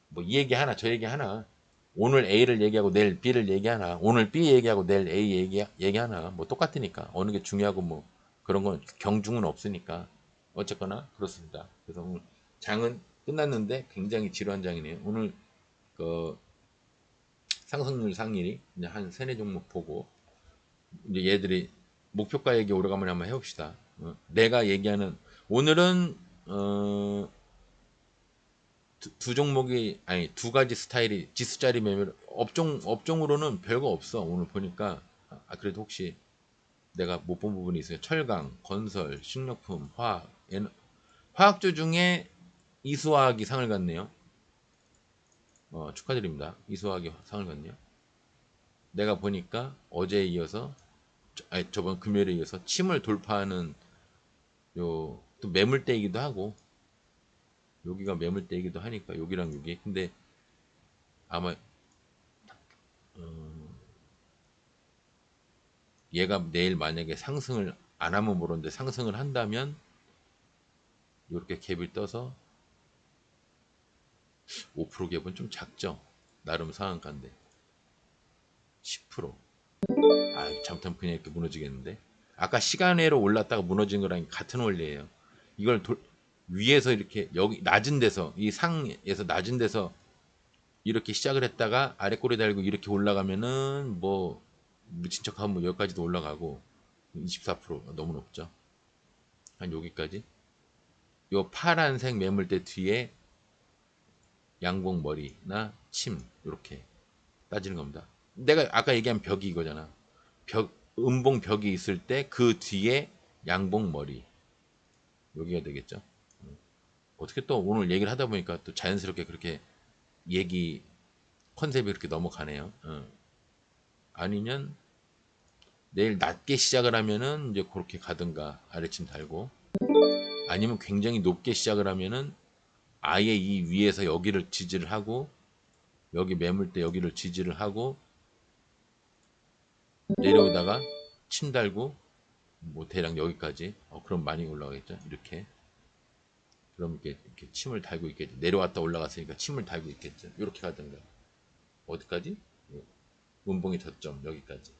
뭐 이 얘기 하나 저 얘기 하나 오늘 A를 얘기하고 내일 B를 얘기하나 오늘 B 얘기하고 내일 A 얘기하나 뭐 똑같으니까 어느 게 중요하고 뭐 그런 건 경중은 없으니까 어쨌거나 그렇습니다. 그래서 오늘 장은 끝났는데 굉장히 지루한 장이네요. 오늘 그 상승률 상일이 이제 한 세네 종목 보고 이제 얘들이 목표가 얘기 오래간만에 한번 해봅시다. 내가 얘기하는 오늘은 두 종목이 아니 두 가지 스타일이 지수짜리 매매 업종으로는 별거 없어. 오늘 보니까 그래도 혹시 내가 못 본 부분이 있어요. 철강, 건설, 식료품, 화학주 중에 이수화학이 상을 갔네요. 축하드립니다. 이수화학이 상을 갔네요. 내가 보니까 어제에 이어서 저번 금요일에 이어서 침을 돌파하는 또 매물대이기도 하고 여기가 매물대이기도 하니까 여기랑 여기 근데 아마 얘가 내일 만약에 상승을 안 하면 모르는데 상승을 한다면 이렇게 갭을 떠서 5% 갭은 좀 작죠. 나름 상한가인데 10%. 아, 잘못하면 그냥 이렇게 무너지겠는데. 아까 시간외로 올랐다가 무너진 거랑 같은 원리예요. 이걸 위에서 이렇게 여기 낮은 데서 이 상에서 낮은 데서 이렇게 시작을 했다가 아래 꼬리 달고 이렇게 올라가면은 뭐 미친 척하면 뭐 여기까지도 올라가고 24% 너무 높죠. 한 여기까지. 요 파란색 매물대 뒤에 양봉 머리나 침 이렇게 따지는 겁니다. 내가 아까 얘기한 벽이 이거잖아. 음봉 벽이 있을 때 그 뒤에 양봉 머리 여기가 되겠죠. 어떻게 또 오늘 얘기를 하다 보니까 또 자연스럽게 그렇게 얘기 컨셉이 그렇게 넘어가네요. 아니면 내일 낮게 시작을 하면은 이제 그렇게 가든가 아래침 달고, 아니면 굉장히 높게 시작을 하면은 아예 이 위에서 여기를 지지를 하고 여기 매물대 여기를 지지를 하고 내려오다가 침 달고 뭐 대략 여기까지, 그럼 많이 올라가겠죠. 이렇게 그럼 이렇게 침을 달고 있겠죠. 내려왔다 올라갔으니까 침을 달고 있겠죠. 이렇게 가든가 어디까지? 음봉의 저점 여기까지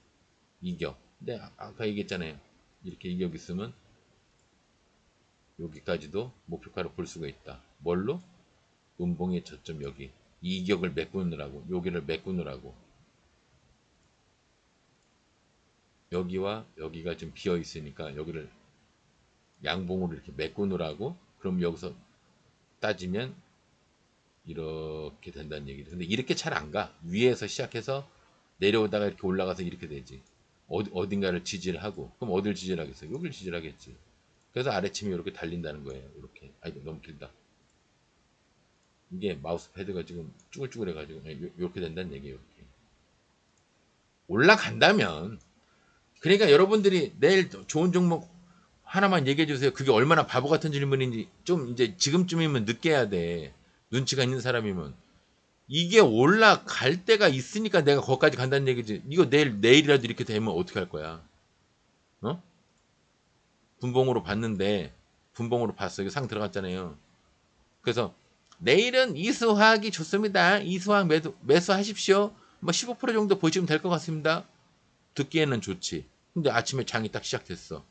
이격. 근데 아까 얘기했잖아요. 이렇게 이격 있으면 여기까지도 목표가로 볼 수가 있다. 뭘로? 음봉의 저점 여기 이격을 메꾸느라고, 여기를 메꾸느라고. 여기와 여기가 좀 비어 있으니까 여기를 양봉으로 이렇게 메꾸느라고. 그럼 여기서 따지면 이렇게 된다는 얘기죠. 근데 이렇게 잘 안 가. 위에서 시작해서 내려오다가 이렇게 올라가서 이렇게 되지. 어딘가를 지지를 하고. 그럼 어딜 지지를 하겠어요? 여기를 지지를 하겠지. 그래서 아래침이 이렇게 달린다는 거예요. 이렇게. 아이고, 너무 길다. 이게 마우스 패드가 지금 쭈글쭈글해가지고 이렇게 된다는 얘기예요. 이렇게. 올라간다면, 그러니까 여러분들이 내일 좋은 종목 하나만 얘기해 주세요. 그게 얼마나 바보 같은 질문인지 좀 이제 지금쯤이면 느껴야 돼. 눈치가 있는 사람이면. 이게 올라갈 때가 있으니까 내가 거기까지 간다는 얘기지. 이거 내일이라도 이렇게 되면 어떻게 할 거야? 어? 분봉으로 봤는데, 분봉으로 봤어. 이거 상 들어갔잖아요. 그래서 내일은 이수화학이 좋습니다. 이수화학 매수하십시오. 뭐 15% 정도 보시면 될 것 같습니다. 듣기에는 좋지. 근데 아침에 장이 딱 시작됐어.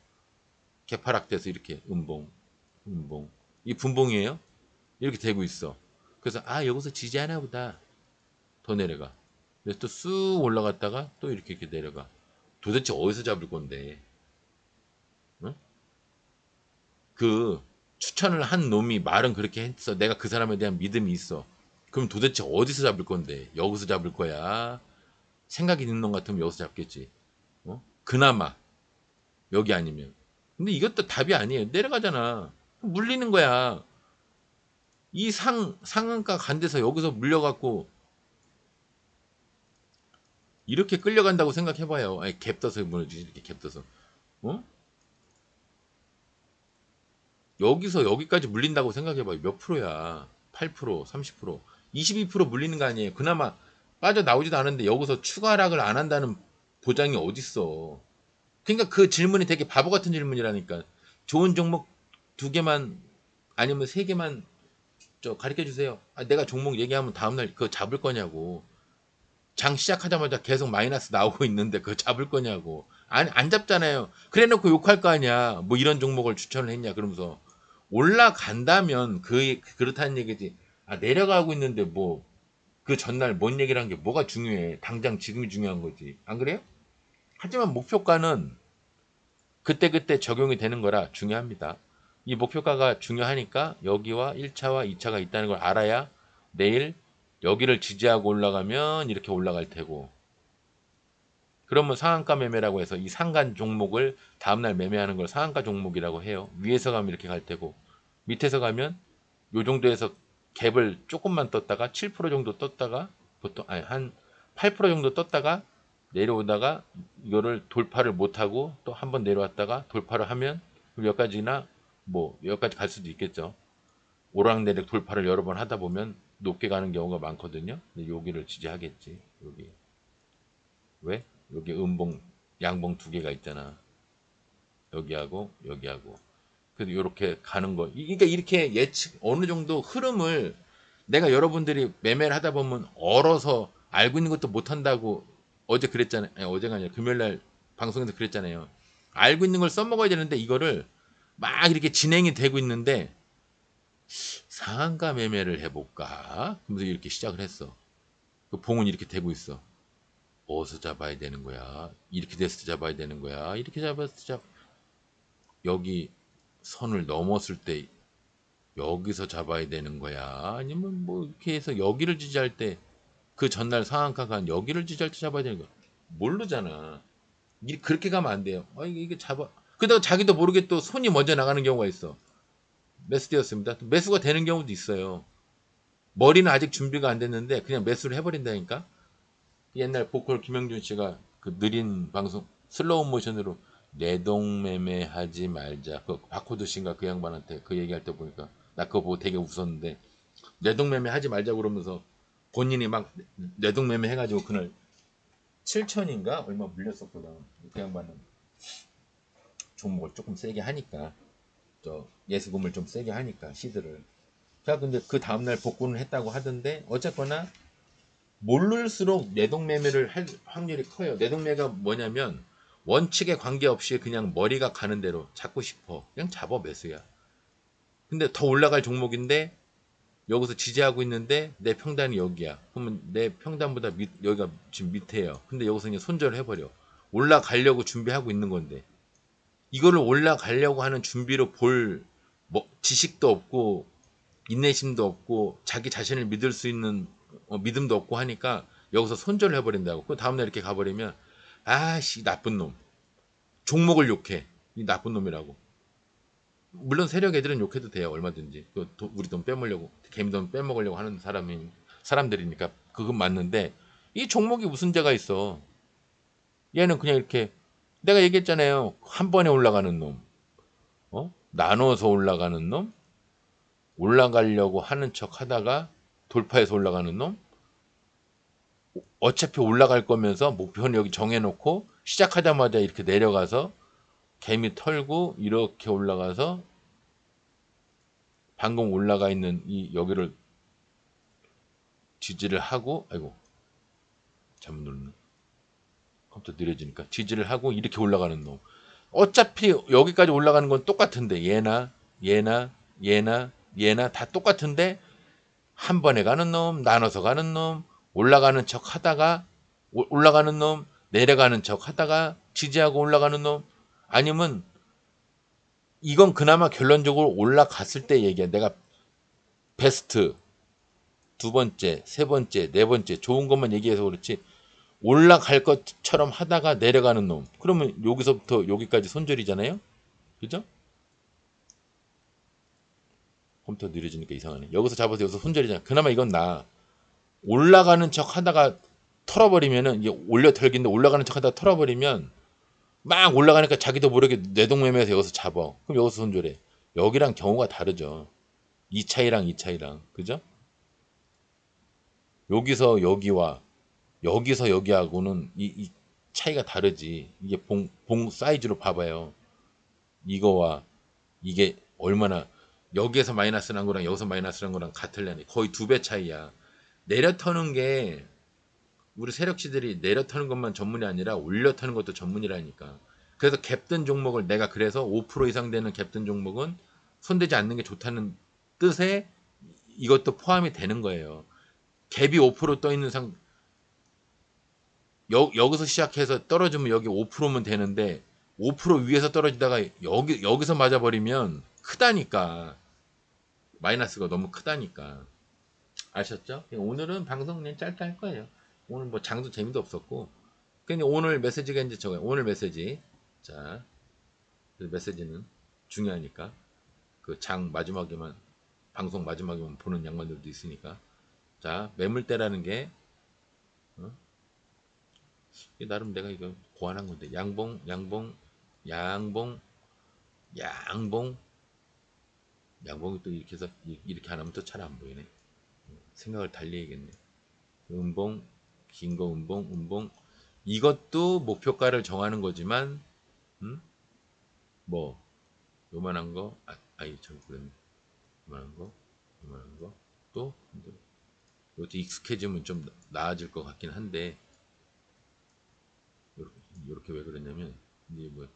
개파락돼서 이렇게 음봉. 이 분봉이에요. 이렇게 되고 있어. 그래서 여기서 지지하나 보다. 더 내려가. 그래서 또 쑥 올라갔다가 또 이렇게 내려가. 도대체 어디서 잡을 건데? 응? 그 추천을 한 놈이 말은 그렇게 했어. 내가 그 사람에 대한 믿음이 있어. 그럼 도대체 어디서 잡을 건데? 여기서 잡을 거야? 생각이 있는 놈 같으면 여기서 잡겠지. 그나마 여기 아니면. 근데 이것도 답이 아니에요. 내려가잖아. 물리는 거야. 이 상한가 간 데서 여기서 물려갖고 이렇게 끌려간다고 생각해봐요. 아니, 갭 떠서 무너지지. 이렇게 갭 떠서. 어? 여기서 여기까지 물린다고 생각해봐요. 몇 프로야? 8%, 30%, 22% 물리는 거 아니에요. 그나마 빠져나오지도 않은데 여기서 추가 하락을 안 한다는 보장이 어딨어. 그러니까 그 질문이 되게 바보 같은 질문이라니까. 좋은 종목 두 개만 아니면 세 개만 가르쳐 주세요. 내가 종목 얘기하면 다음날 그거 잡을 거냐고. 장 시작하자마자 계속 마이너스 나오고 있는데 그거 잡을 거냐고. 아니, 안 잡잖아요. 그래 놓고 욕할 거 아니야. 뭐 이런 종목을 추천을 했냐 그러면서. 올라간다면 그렇다는 얘기지. 내려가고 있는데 뭐 그 전날 뭔 얘기를 한 게 뭐가 중요해. 당장 지금이 중요한 거지. 안 그래요? 하지만 목표가는 그때그때 적용이 되는 거라 중요합니다. 이 목표가가 중요하니까 여기와 1차와 2차가 있다는 걸 알아야 내일 여기를 지지하고 올라가면 이렇게 올라갈 테고, 그러면 상한가 매매라고 해서 이 상간 종목을 다음날 매매하는 걸 상한가 종목이라고 해요. 위에서 가면 이렇게 갈 테고 밑에서 가면 요 정도에서 갭을 조금만 떴다가 7% 정도 떴다가 보통 한 8% 정도 떴다가 내려오다가 이거를 돌파를 못하고 또 한 번 내려왔다가 돌파를 하면 여기까지나 뭐 여기까지 갈 수도 있겠죠. 오락내락 돌파를 여러 번 하다 보면 높게 가는 경우가 많거든요. 근데 여기를 지지하겠지. 여기 왜? 여기 음봉 양봉 두 개가 있잖아. 여기하고 여기하고. 그래서 이렇게 가는 거. 그러니까 이렇게 예측 어느 정도 흐름을 내가 여러분들이 매매를 하다 보면 얼어서 알고 있는 것도 못 한다고 어제 그랬잖아요. 아니, 어제가 아니라 금요일 날 방송에서 그랬잖아요. 알고 있는 걸 써먹어야 되는데 이거를 막 이렇게 진행이 되고 있는데 상한가 매매를 해볼까? 그러면서 이렇게 시작을 했어. 그 봉은 이렇게 되고 있어. 어디서 잡아야 되는 거야? 이렇게 됐을 때 잡아야 되는 거야? 이렇게 잡았을 때 여기 선을 넘었을 때 여기서 잡아야 되는 거야? 아니면 뭐 이렇게 해서 여기를 지지할 때 그 전날 상한가가 한 여기를 지지할 때 잡아야 되는 거야? 모르잖아. 그렇게 가면 안 돼요. 이게 잡아. 그러다가 자기도 모르게 또 손이 먼저 나가는 경우가 있어. 매수되었습니다. 매수가 되는 경우도 있어요. 머리는 아직 준비가 안 됐는데 그냥 매수를 해버린다니까. 옛날 보컬 김영준 씨가 그 느린 방송 슬로우 모션으로 내동매매 하지 말자. 그 바코드 씨인가 그 양반한테 그 얘기할 때 보니까 나 그거 보고 되게 웃었는데 내동매매 하지 말자 그러면서 본인이 막 내동매매 해가지고 그날 7천인가 얼마 물렸었거든. 그 양반은 종목을 조금 세게 하니까 저 예수금을 좀 세게 하니까 시드를. 자 근데 그 다음날 복구는 했다고 하던데 어쨌거나 모를수록 내동매매를 할 확률이 커요. 내동매가 뭐냐면 원칙에 관계없이 그냥 머리가 가는 대로 잡고 싶어. 그냥 잡아 매수야. 근데 더 올라갈 종목인데 여기서 지지하고 있는데 내 평단이 여기야. 그러면 내 평단보다 여기가 지금 밑에요. 근데 여기서 그냥 손절을 해버려. 올라가려고 준비하고 있는 건데 이거를 올라가려고 하는 준비로 볼 뭐 지식도 없고 인내심도 없고 자기 자신을 믿을 수 있는 믿음도 없고 하니까 여기서 손절을 해버린다고. 그 다음날 이렇게 가버리면 아씨 나쁜 놈. 종목을 욕해. 이 나쁜 놈이라고. 물론 세력 애들은 욕해도 돼요. 얼마든지. 우리 돈 빼먹으려고 개미 돈 빼먹으려고 하는 사람들이니까 그건 맞는데 이 종목이 무슨 죄가 있어. 얘는 그냥 이렇게 내가 얘기했잖아요. 한 번에 올라가는 놈. 나눠서 올라가는 놈. 올라가려고 하는 척 하다가 돌파해서 올라가는 놈. 어차피 올라갈 거면서 목표는 여기 정해놓고 시작하자마자 이렇게 내려가서 개미 털고 이렇게 올라가서 방금 올라가 있는 이 여기를 지지를 하고 아이고 잘못 눌렀네. 컴퓨터 느려지니까 지지를 하고 이렇게 올라가는 놈. 어차피 여기까지 올라가는 건 똑같은데 얘나 다 똑같은데 한 번에 가는 놈, 나눠서 가는 놈, 올라가는 척 하다가 올라가는 놈, 내려가는 척 하다가 지지하고 올라가는 놈. 아니면 이건 그나마 결론적으로 올라갔을 때 얘기야. 내가 베스트 두 번째, 세 번째, 네 번째 좋은 것만 얘기해서 그렇지 올라갈 것처럼 하다가 내려가는 놈. 그러면 여기서부터 여기까지 손절이잖아요. 그죠? 컴퓨터 느려지니까 이상하네. 여기서 잡아서 여기서 손절이잖아. 그나마 이건 나. 올라가는 척 하다가 털어버리면은 이게 올려 털긴데 올라가는 척 하다가 털어버리면 막 올라가니까 자기도 모르게 뇌동매매해서 여기서 잡아. 그럼 여기서 손절해. 여기랑 경우가 다르죠. 이 차이랑 이 차이랑. 그죠? 여기서 여기와 여기서 여기하고는 이 차이가 다르지. 이게 봉 사이즈로 봐봐요. 이거와 이게 얼마나 여기에서 마이너스 난 거랑 여기서 마이너스 난 거랑 같을려니 거의 2배 차이야. 내려 터는 게 우리 세력시들이 내려 터는 것만 전문이 아니라 올려 터는 것도 전문이라니까. 그래서 갭든 종목을 내가 그래서 5% 이상 되는 갭든 종목은 손대지 않는 게 좋다는 뜻에 이것도 포함이 되는 거예요. 갭이 5%떠 있는 여기서 시작해서 떨어지면 여기 5%면 되는데 5% 위에서 떨어지다가 여기서 맞아버리면 크다니까. 마이너스가 너무 크다니까. 아셨죠? 오늘은 방송 그냥 짧게 할 거예요. 오늘 뭐 장도 재미도 없었고. 그냥 오늘 메시지가 이제 저거예요. 오늘 메시지. 자, 그 메시지는 중요하니까. 그 장 마지막에만, 방송 마지막에만 보는 양반들도 있으니까. 자, 매물대라는 게, 어? 이게 나름 내가 이거 고안한 건데. 양봉, 양봉이 또 이렇게 해서 이렇게 안 하면 또 잘 안 보이네. 생각을 달리 해야겠네. 음봉, 긴 거 음봉. 이것도 목표가를 정하는 거지만, 뭐, 요만한 거, 아이, 참, 그랬네. 요만한 거. 또 이것도 익숙해지면 좀 나아질 것 같긴 한데 이렇게 왜 그러냐면 이제 뭐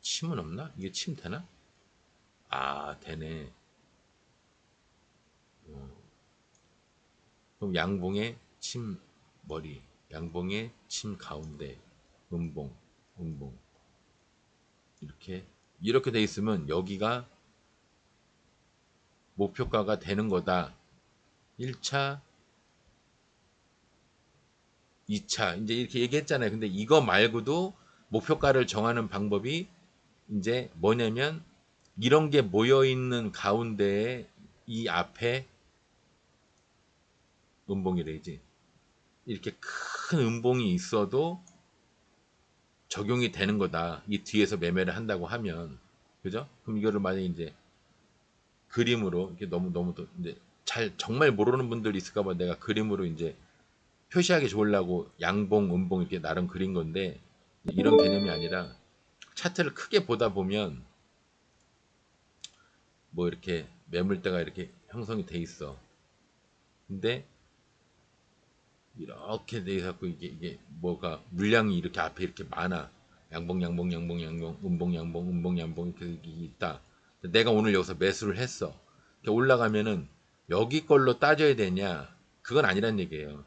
침은 없나? 이게 침 되나? 아 되네. 그럼 양봉의 침 머리, 양봉의 침 가운데, 음봉, 음봉 이렇게 돼 있으면 여기가 목표가가 되는 거다. 1차, 2차 이제 이렇게 얘기했잖아요. 근데 이거 말고도 목표가를 정하는 방법이 이제 뭐냐면 이런 게 모여 있는 가운데에 이 앞에 음봉이래지. 이렇게 큰 음봉이 있어도 적용이 되는 거다. 이 뒤에서 매매를 한다고 하면 그죠? 그럼 이거를 만약에 이제 그림으로 이게 너무 이제 잘 정말 모르는 분들이 있을까봐 내가 그림으로 이제 표시하기 좋으려고 양봉, 음봉 이렇게 나름 그린 건데 이런 개념이 아니라 차트를 크게 보다 보면 뭐 이렇게 매물대가 이렇게 형성이 돼 있어. 근데 이렇게 돼 갖고 이게 뭐가 물량이 이렇게 앞에 이렇게 많아. 양봉, 양봉, 양봉, 양봉, 음봉, 양봉, 음봉, 양봉 이렇게 있다. 내가 오늘 여기서 매수를 했어. 이렇게 올라가면은 여기 걸로 따져야 되냐? 그건 아니란 얘기예요.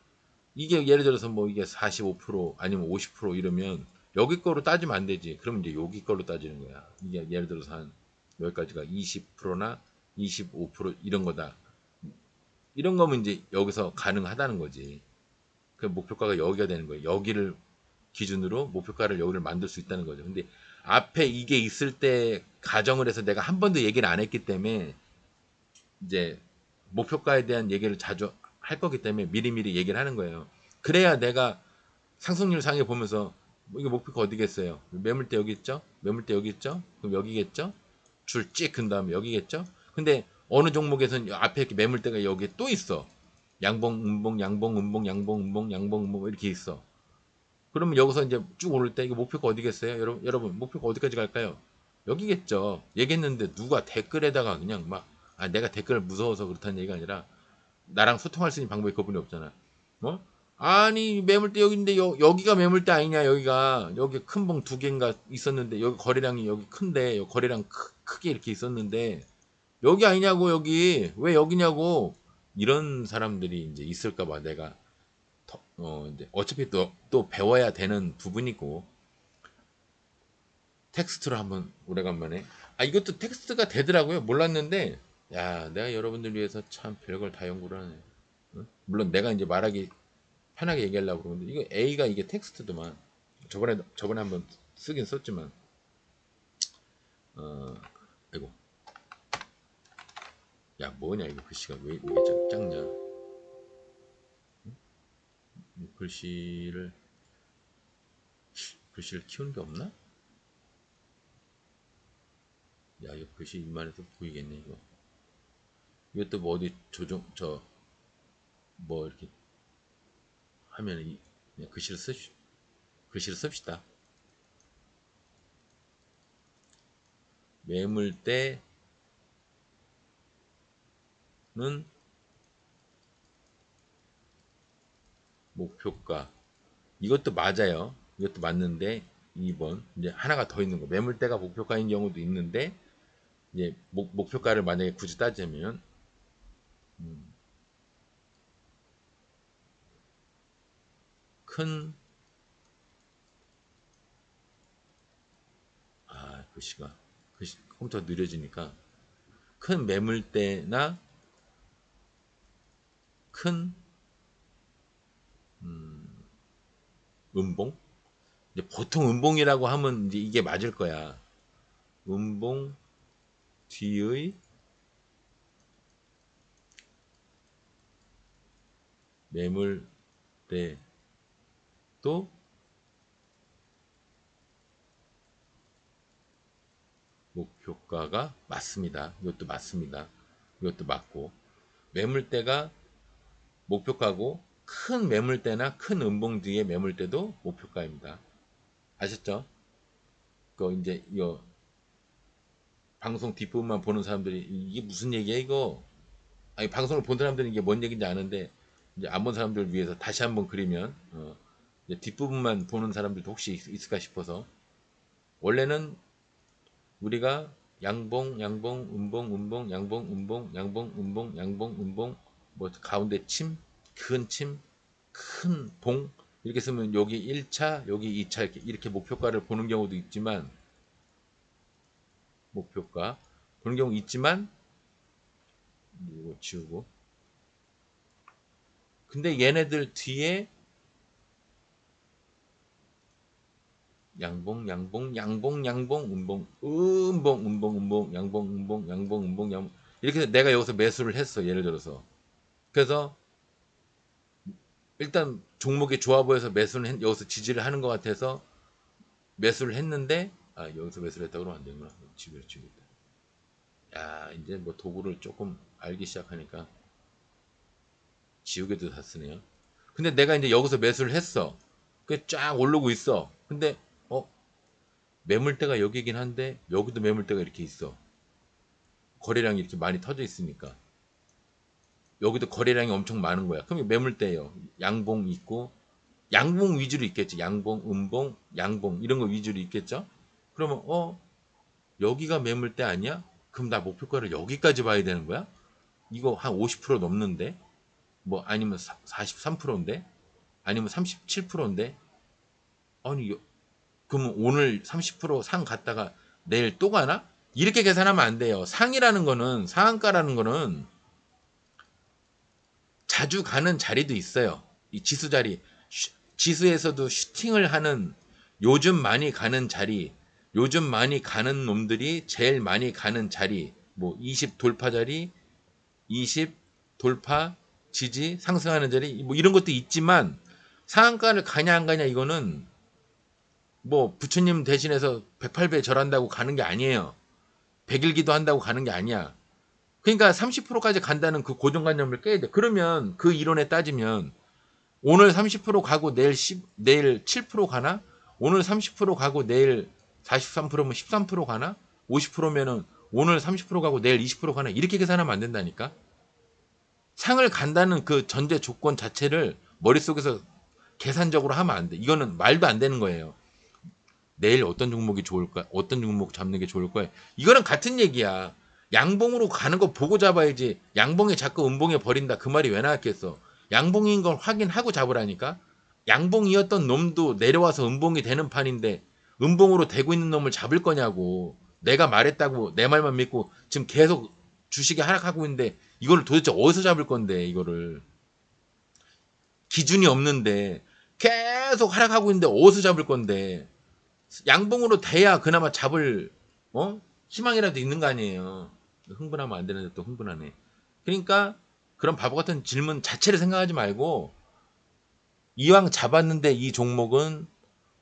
이게 예를 들어서 뭐 이게 45% 아니면 50% 이러면 여기 거로 따지면 안 되지. 그럼 이제 여기 걸로 따지는 거야. 이게 예를 들어서 한 여기까지가 20%나 25% 이런 거다. 이런 거면 이제 여기서 가능하다는 거지. 그 목표가가 여기가 되는 거예요. 여기를 기준으로 목표가를 여기를 만들 수 있다는 거죠. 근데 앞에 이게 있을 때 가정을 해서 내가 한 번도 얘기를 안 했기 때문에 이제 목표가에 대한 얘기를 자주 할 거기 때문에 미리미리 얘기를 하는 거예요. 그래야 내가 상승률 상에 보면서 뭐 이게 목표가 어디겠어요? 매물대 여기 있죠? 매물대 여기 있죠? 그럼 여기겠죠? 줄 찍 근 다음에 여기겠죠? 근데 어느 종목에서는 앞에 이렇게 매물대가 여기 또 있어. 양봉, 음봉, 양봉, 음봉, 양봉, 음봉, 양봉, 음봉 이렇게 있어. 그러면 여기서 이제 쭉 오를 때 이거 목표가 어디겠어요? 여러분 목표가 어디까지 갈까요? 여기겠죠. 얘기했는데 누가 댓글에다가 그냥 막 내가 댓글 무서워서 그렇다는 얘기가 아니라 나랑 소통할 수 있는 방법이 그분이 없잖아. 뭐? 아니 매물대 여기인데 여기가 매물대 아니냐 여기 큰 봉 두 개인가 있었는데 여기 거래량이 여기 큰데 여기 거래량 크게 이렇게 있었는데 여기 아니냐고 여기 왜 여기냐고 이런 사람들이 이제 있을까봐 내가 이제 어차피 또 배워야 되는 부분이고 텍스트로 한번 오래간만에 이것도 텍스트가 되더라고요. 몰랐는데 야 내가 여러분들 위해서 참 별걸 다 연구를 하네. 응? 물론 내가 이제 말하기 편하게 얘기하려고 그러는데 이거 A가 이게 텍스트더만 저번에 한번 쓰긴 썼지만 어 아이고 야 뭐냐 이거 글씨가 왜 이게 작냐 글씨를 키우는 게 없나? 야 이거 글씨 이만해서 보이겠네 이거 이것도 뭐 어디 조정 뭐 이렇게 하면 그냥 글씨를 씁시다. 매물대는 목표가 이것도 맞아요. 이것도 맞는데 2번 이제 하나가 더 있는 거 매물대가 목표가인 경우도 있는데 이제 목표가를 만약에 굳이 따지면 큰 글씨 컴퓨터가 느려지니까 큰 매물대나 큰 음봉 이제 보통 음봉이라고 하면 이제 이게 맞을 거야. 음봉 뒤의 매물대도 목표가가 맞습니다. 이것도 맞습니다. 이것도 맞고 매물대가 목표가고 큰 매물대나 큰 음봉 뒤에 매물대도 목표가입니다. 아셨죠? 그 이제 이거 방송 뒷부분만 보는 사람들이 이게 무슨 얘기야 이거? 아니 방송을 본 사람들은 이게 뭔 얘기인지 아는데 이제 안 본 사람들을 위해서 다시 한번 그리면 이제 뒷부분만 보는 사람들도 혹시 있을까 싶어서 원래는 우리가 양봉, 양봉, 음봉, 음봉, 양봉, 음봉, 양봉, 음봉, 양봉, 음봉, 뭐 가운데 침, 큰 침, 큰 봉 이렇게 쓰면 여기 1차, 여기 2차 이렇게 목표가를 보는 경우도 있지만 목표가 보는 경우 있지만 이거 지우고 근데 얘네들 뒤에 양봉, 양봉, 양봉, 양봉, 음봉, 음봉, 음봉, 음봉, 양봉, 음봉, 양봉, 음봉, 양 이렇게 해서 내가 여기서 매수를 했어. 예를 들어서. 그래서 일단 종목이 좋아 보여서 여기서 지지를 하는 것 같아서 매수를 했는데 여기서 매수를 했다고 그러면 안 되는구나. 지우겠다, 지우겠다. 야 이제 뭐 도구를 조금 알기 시작하니까 지우개도 다 쓰네요. 근데 내가 이제 여기서 매수를 했어. 그게 쫙 오르고 있어. 근데 매물대가 여기긴 한데 여기도 매물대가 이렇게 있어. 거래량이 이렇게 많이 터져 있으니까 여기도 거래량이 엄청 많은 거야. 그럼 매물대예요. 양봉 있고 양봉 위주로 있겠지. 양봉, 음봉, 양봉 이런 거 위주로 있겠죠. 그러면 여기가 매물대 아니야? 그럼 나 목표가를 여기까지 봐야 되는 거야? 이거 한 50% 넘는데 뭐 아니면 43%인데 아니면 37%인데 아니 그러면 오늘 30%상 갔다가 내일 또 가나? 이렇게 계산하면 안 돼요. 상이라는 거는 상한가라는 거는 자주 가는 자리도 있어요. 이 지수 자리. 지수에서도 슈팅을 하는 요즘 많이 가는 자리, 요즘 많이 가는 놈들이 제일 많이 가는 자리, 뭐 20 돌파 자리, 20 돌파, 지지, 상승하는 자리, 뭐 이런 것도 있지만 상한가를 가냐 안 가냐 이거는 뭐 부처님 대신해서 108배 절한다고 가는 게 아니에요. 100일기도 한다고 가는 게 아니야. 그러니까 30%까지 간다는 그 고정관념을 깨야 돼. 그러면 그 이론에 따지면 오늘 30% 가고 내일 7% 가나? 오늘 30% 가고 내일 43%면 13% 가나? 50%면은 오늘 30% 가고 내일 20% 가나? 이렇게 계산하면 안 된다니까? 상을 간다는 그 전제 조건 자체를 머릿속에서 계산적으로 하면 안 돼. 이거는 말도 안 되는 거예요. 내일 어떤 종목이 좋을까? 어떤 종목 잡는 게 좋을까? 이거는 같은 얘기야. 양봉으로 가는 거 보고 잡아야지. 양봉에 자꾸 음봉에 버린다. 그 말이 왜 나왔겠어? 양봉인 걸 확인하고 잡으라니까? 양봉이었던 놈도 내려와서 음봉이 되는 판인데 음봉으로 되고 있는 놈을 잡을 거냐고. 내가 말했다고 내 말만 믿고 지금 계속 주식이 하락하고 있는데 이거를 도대체 어디서 잡을 건데 이거를. 기준이 없는데 계속 하락하고 있는데 어디서 잡을 건데. 양봉으로 돼야 그나마 잡을 희망이라도 있는 거 아니에요. 흥분하면 안 되는데 또 흥분하네. 그러니까 그런 바보 같은 질문 자체를 생각하지 말고 이왕 잡았는데 이 종목은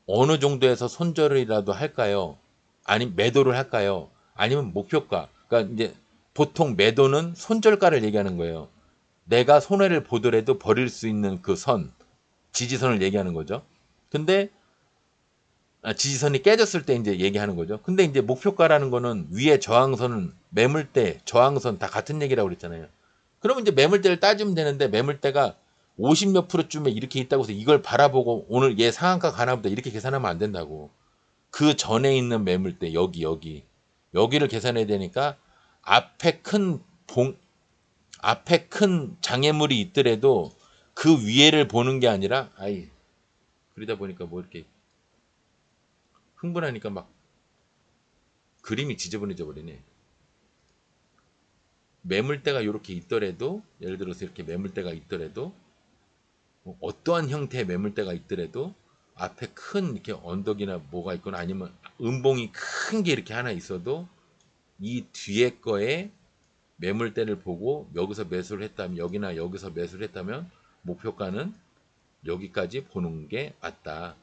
어느 정도에서 손절이라도 할까요? 아니면 매도를 할까요? 아니면 목표가. 그러니까 이제 보통 매도는 손절가를 얘기하는 거예요. 내가 손해를 보더라도 버릴 수 있는 그 선, 지지선을 얘기하는 거죠. 근데 지지선이 깨졌을 때 이제 얘기하는 거죠. 근데 이제 목표가라는 거는 위에 저항선은 매물대, 저항선 다 같은 얘기라고 그랬잖아요. 그러면 이제 매물대를 따지면 되는데 매물대가 50 몇 프로쯤에 이렇게 있다고 해서 이걸 바라보고 오늘 얘 상한가 가나 보다 이렇게 계산하면 안 된다고. 그 전에 있는 매물대 여기를 계산해야 되니까 앞에 큰 봉, 앞에 큰 장애물이 있더라도 그 위에를 보는 게 아니라 그러다 보니까 뭐 이렇게 흥분하니까 막 그림이 지저분해져 버리네. 매물대가 이렇게 있더라도 예를 들어서 이렇게 매물대가 있더라도 어떠한 형태의 매물대가 있더라도 앞에 큰 이렇게 언덕이나 뭐가 있거나 아니면 음봉이 큰 게 이렇게 하나 있어도 이 뒤에 거에 매물대를 보고 여기서 매수를 했다면 여기나 여기서 매수를 했다면 목표가는 여기까지 보는 게 맞다.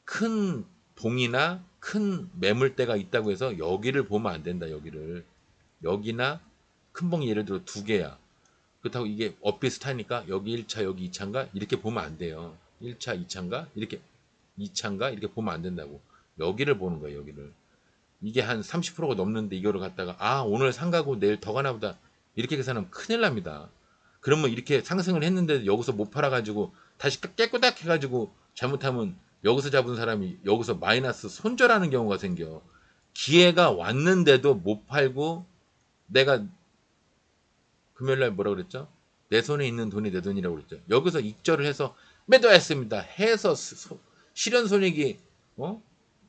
큰 봉이나 큰 매물대가 있다고 해서 여기를 보면 안 된다. 여기나 큰 봉이 예를 들어 두 개야. 그렇다고 이게 엇비슷하니까 여기 1차 여기 2차인가 이렇게 보면 안 돼요. 1차 2차인가 이렇게 2차인가 이렇게 보면 안 된다고. 여기를 보는 거예요. 여기를. 이게 한 30%가 넘는데 이거를 갖다가 오늘 상가고 내일 더 가나 보다 이렇게 계산하면 큰일 납니다. 그러면 이렇게 상승을 했는데 여기서 못 팔아가지고 다시 깨꼬닥 해가지고 잘못하면 여기서 잡은 사람이 여기서 마이너스 손절하는 경우가 생겨. 기회가 왔는데도 못 팔고 내가 금요일날 뭐라 그랬죠? 내 손에 있는 돈이 내 돈이라고 그랬죠. 여기서 익절을 해서 매도했습니다. 해서 실현 손익이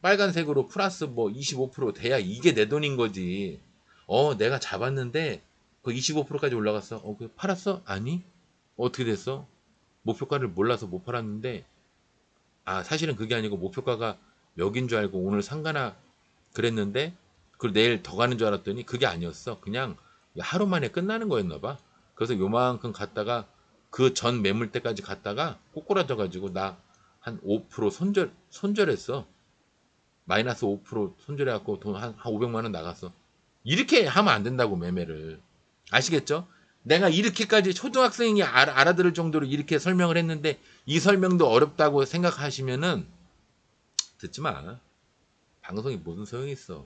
빨간색으로 플러스 뭐 25% 돼야 이게 내 돈인 거지. 내가 잡았는데 그 25%까지 올라갔어. 그 팔았어? 아니? 어떻게 됐어? 목표가를 몰라서 못 팔았는데 사실은 그게 아니고 목표가가 여긴 줄 알고 오늘 상가나 그랬는데 그리고 내일 더 가는 줄 알았더니 그게 아니었어. 그냥 하루 만에 끝나는 거였나 봐. 그래서 요만큼 갔다가 그 전 매물대까지 갔다가 꼬꾸라져 가지고 나 한 5% 손절했어. 마이너스 5% 손절해 갖고 돈 한 500만 원 나갔어. 이렇게 하면 안 된다고 매매를. 아시겠죠? 내가 이렇게까지 초등학생이 알아들을 정도로 이렇게 설명을 했는데 이 설명도 어렵다고 생각하시면은 듣지 마. 방송이 무슨 소용이 있어.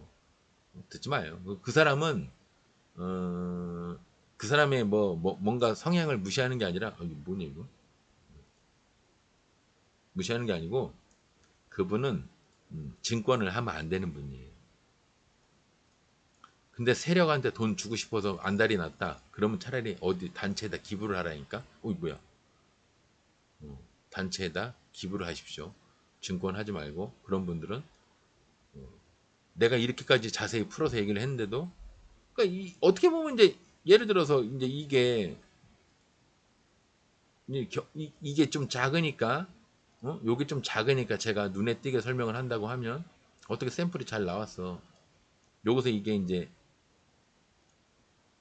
듣지 마요. 그 사람은 그 사람의 뭔가 성향을 무시하는 게 아니라 이게 뭐냐 이거? 무시하는 게 아니고 그분은 증권을 하면 안 되는 분이에요. 근데 세력한테 돈 주고 싶어서 안달이 났다. 그러면 차라리 어디 단체에다 기부를 하라니까. 뭐야? 단체에다 기부를 하십시오. 증권 하지 말고 그런 분들은 내가 이렇게까지 자세히 풀어서 얘기를 했는데도 그러니까 어떻게 보면 이제 예를 들어서 이제 이게 좀 작으니까 요게 좀 작으니까 제가 눈에 띄게 설명을 한다고 하면 어떻게 샘플이 잘 나왔어. 여기서 이게 이제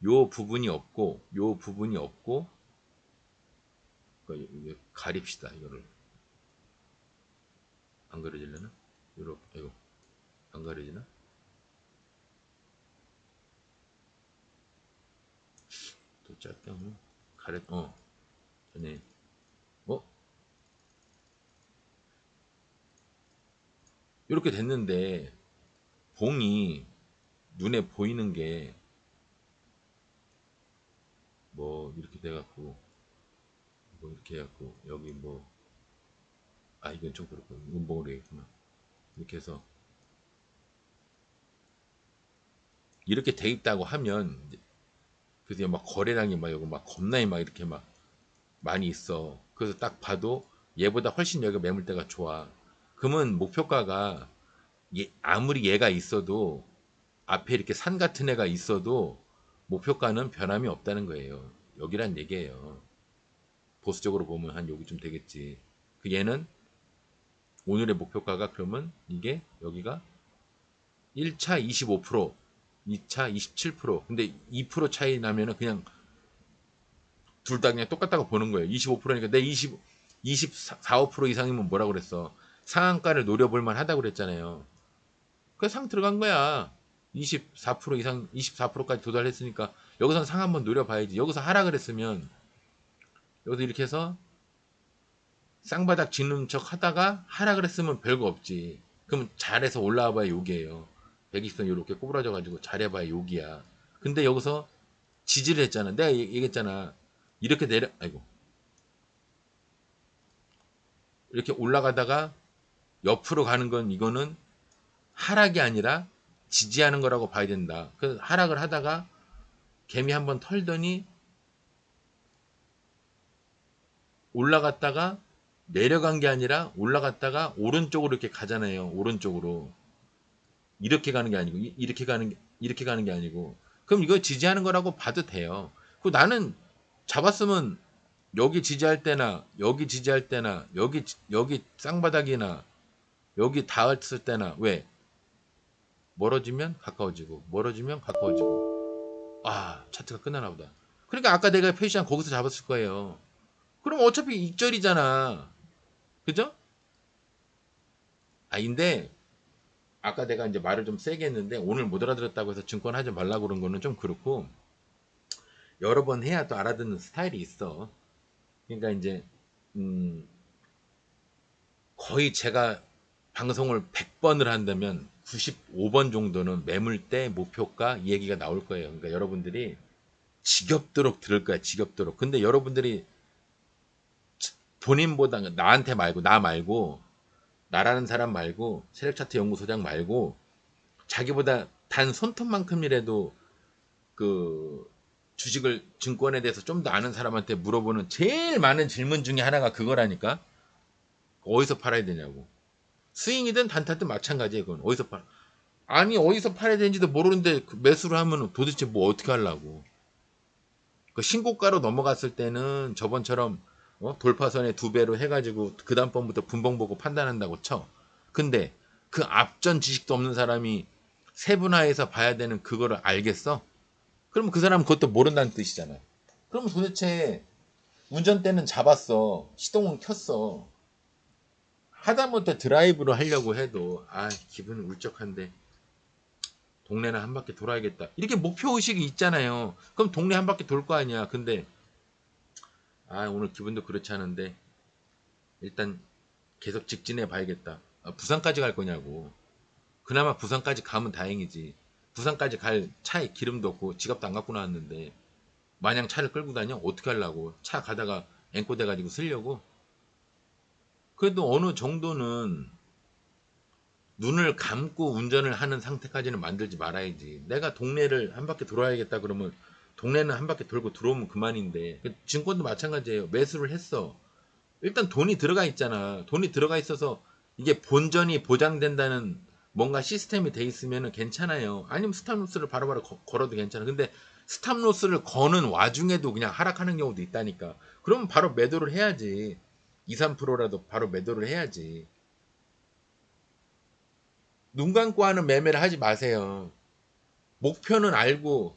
요 부분이 없고 요 부분이 없고 그러니까 가립시다 이거를. 안 가려지려나? 요렇게 이거 안 가려지나? 또 짧게 하면 가려 전에 어 이렇게 됐는데 봉이 눈에 보이는 게 뭐 이렇게 돼갖고 뭐 이렇게 해갖고 여기 이건 좀 그렇고 이건 모르겠구나. 이렇게 해서 이렇게 돼 있다고 하면 그래서 막 거래량이 막 여기 막 겁나게 막 이렇게 막 많이 있어. 그래서 딱 봐도 얘보다 훨씬 여기가 매물대가 좋아. 그러면 목표가가 아무리 얘가 있어도 앞에 이렇게 산 같은 애가 있어도 목표가는 변함이 없다는 거예요. 여기란 얘기예요. 보수적으로 보면 한 여기쯤 되겠지. 그 얘는 오늘의 목표가가 그러면 이게 여기가 1차 25%, 2차 27%. 근데 2% 차이 나면은 그냥 둘 다 그냥 똑같다고 보는 거예요. 25%니까 내 24, 5% 이상이면 뭐라고 그랬어. 상한가를 노려볼 만 하다고 그랬잖아요. 그 상 들어간 거야. 24% 이상, 24%까지 도달했으니까 여기서 상 한번 노려봐야지. 여기서 하락을 했으면 여기서 이렇게 해서 쌍바닥 짓는 척 하다가 하락을 했으면 별거 없지. 그럼 잘해서 올라와 봐야 욕이에요. 120선 이렇게 꼬부라져 가지고 잘해봐야 욕이야. 근데 여기서 지지를 했잖아. 내가 얘기했잖아. 이렇게 아이고. 이렇게 올라가다가 옆으로 가는 건 이거는 하락이 아니라 지지하는 거라고 봐야 된다. 그래서 하락을 하다가 개미 한번 털더니 올라갔다가 내려간 게 아니라 올라갔다가 오른쪽으로 이렇게 가잖아요. 오른쪽으로. 이렇게 가는 게 아니고 이렇게 가는 게 아니고 그럼 이거 지지하는 거라고 봐도 돼요. 그 나는 잡았으면 여기 지지할 때나 여기 지지할 때나 여기 쌍바닥이나 여기 닿았을 때나 왜 멀어지면 가까워지고 멀어지면 가까워지고 차트가 끝나나 보다. 그러니까 아까 내가 표시한 거기서 잡았을 거예요. 그럼 어차피 익절이잖아. 그죠? 근데 아까 내가 이제 말을 좀 세게 했는데 오늘 못 알아들었다고 해서 증권 하지 말라고 그런 거는 좀 그렇고 여러 번 해야 또 알아듣는 스타일이 있어. 그러니까 이제 거의 제가 방송을 100번을 한다면 95번 정도는 매물대 목표가 이 얘기가 나올 거예요. 그러니까 여러분들이 지겹도록 들을 거야. 지겹도록. 근데 여러분들이 본인보다 나한테 말고 나 말고 나라는 사람 말고 세력차트 연구소장 말고 자기보다 단 손톱만큼이라도 그 주식을 증권에 대해서 좀 더 아는 사람한테 물어보는 제일 많은 질문 중에 하나가 그거라니까. 어디서 팔아야 되냐고. 스윙이든 단타든 마찬가지예요. 그건 어디서 팔아. 아니 어디서 팔아야 되는지도 모르는데 그 매수를 하면 도대체 뭐 어떻게 하려고. 그 신고가로 넘어갔을 때는 저번처럼 돌파선에 2배로 해가지고 그 다음번부터 분봉 보고 판단한다고 쳐. 근데 그 앞전 지식도 없는 사람이 세분화해서 봐야 되는 그거를 알겠어? 그러면 그 사람은 그것도 모른다는 뜻이잖아. 그럼 도대체 운전대는 잡았어. 시동은 켰어. 하다못해 드라이브로 하려고 해도 기분은 울적한데 동네는 한 바퀴 돌아야겠다. 이렇게 목표의식이 있잖아요. 그럼 동네 한 바퀴 돌 거 아니야. 근데 오늘 기분도 그렇지 않은데 일단 계속 직진해 봐야겠다. 부산까지 갈 거냐고. 그나마 부산까지 가면 다행이지. 부산까지 갈 차에 기름도 없고 지갑도 안 갖고 나왔는데 마냥 차를 끌고 다녀? 어떻게 하려고. 차 가다가 앵꼬 돼가지고 쓰려고. 그래도 어느 정도는 눈을 감고 운전을 하는 상태까지는 만들지 말아야지. 내가 동네를 한 바퀴 돌아야겠다 그러면 동네는 한 바퀴 돌고 들어오면 그만인데. 증권도 마찬가지예요. 매수를 했어. 일단 돈이 들어가 있잖아. 돈이 들어가 있어서 이게 본전이 보장된다는 뭔가 시스템이 돼 있으면 괜찮아요. 아니면 스탑로스를 바로바로 걸어도 괜찮아. 근데 스탑로스를 거는 와중에도 그냥 하락하는 경우도 있다니까. 그러면 바로 매도를 해야지. 2, 3%라도 바로 매도를 해야지. 눈 감고 하는 매매를 하지 마세요. 목표는 알고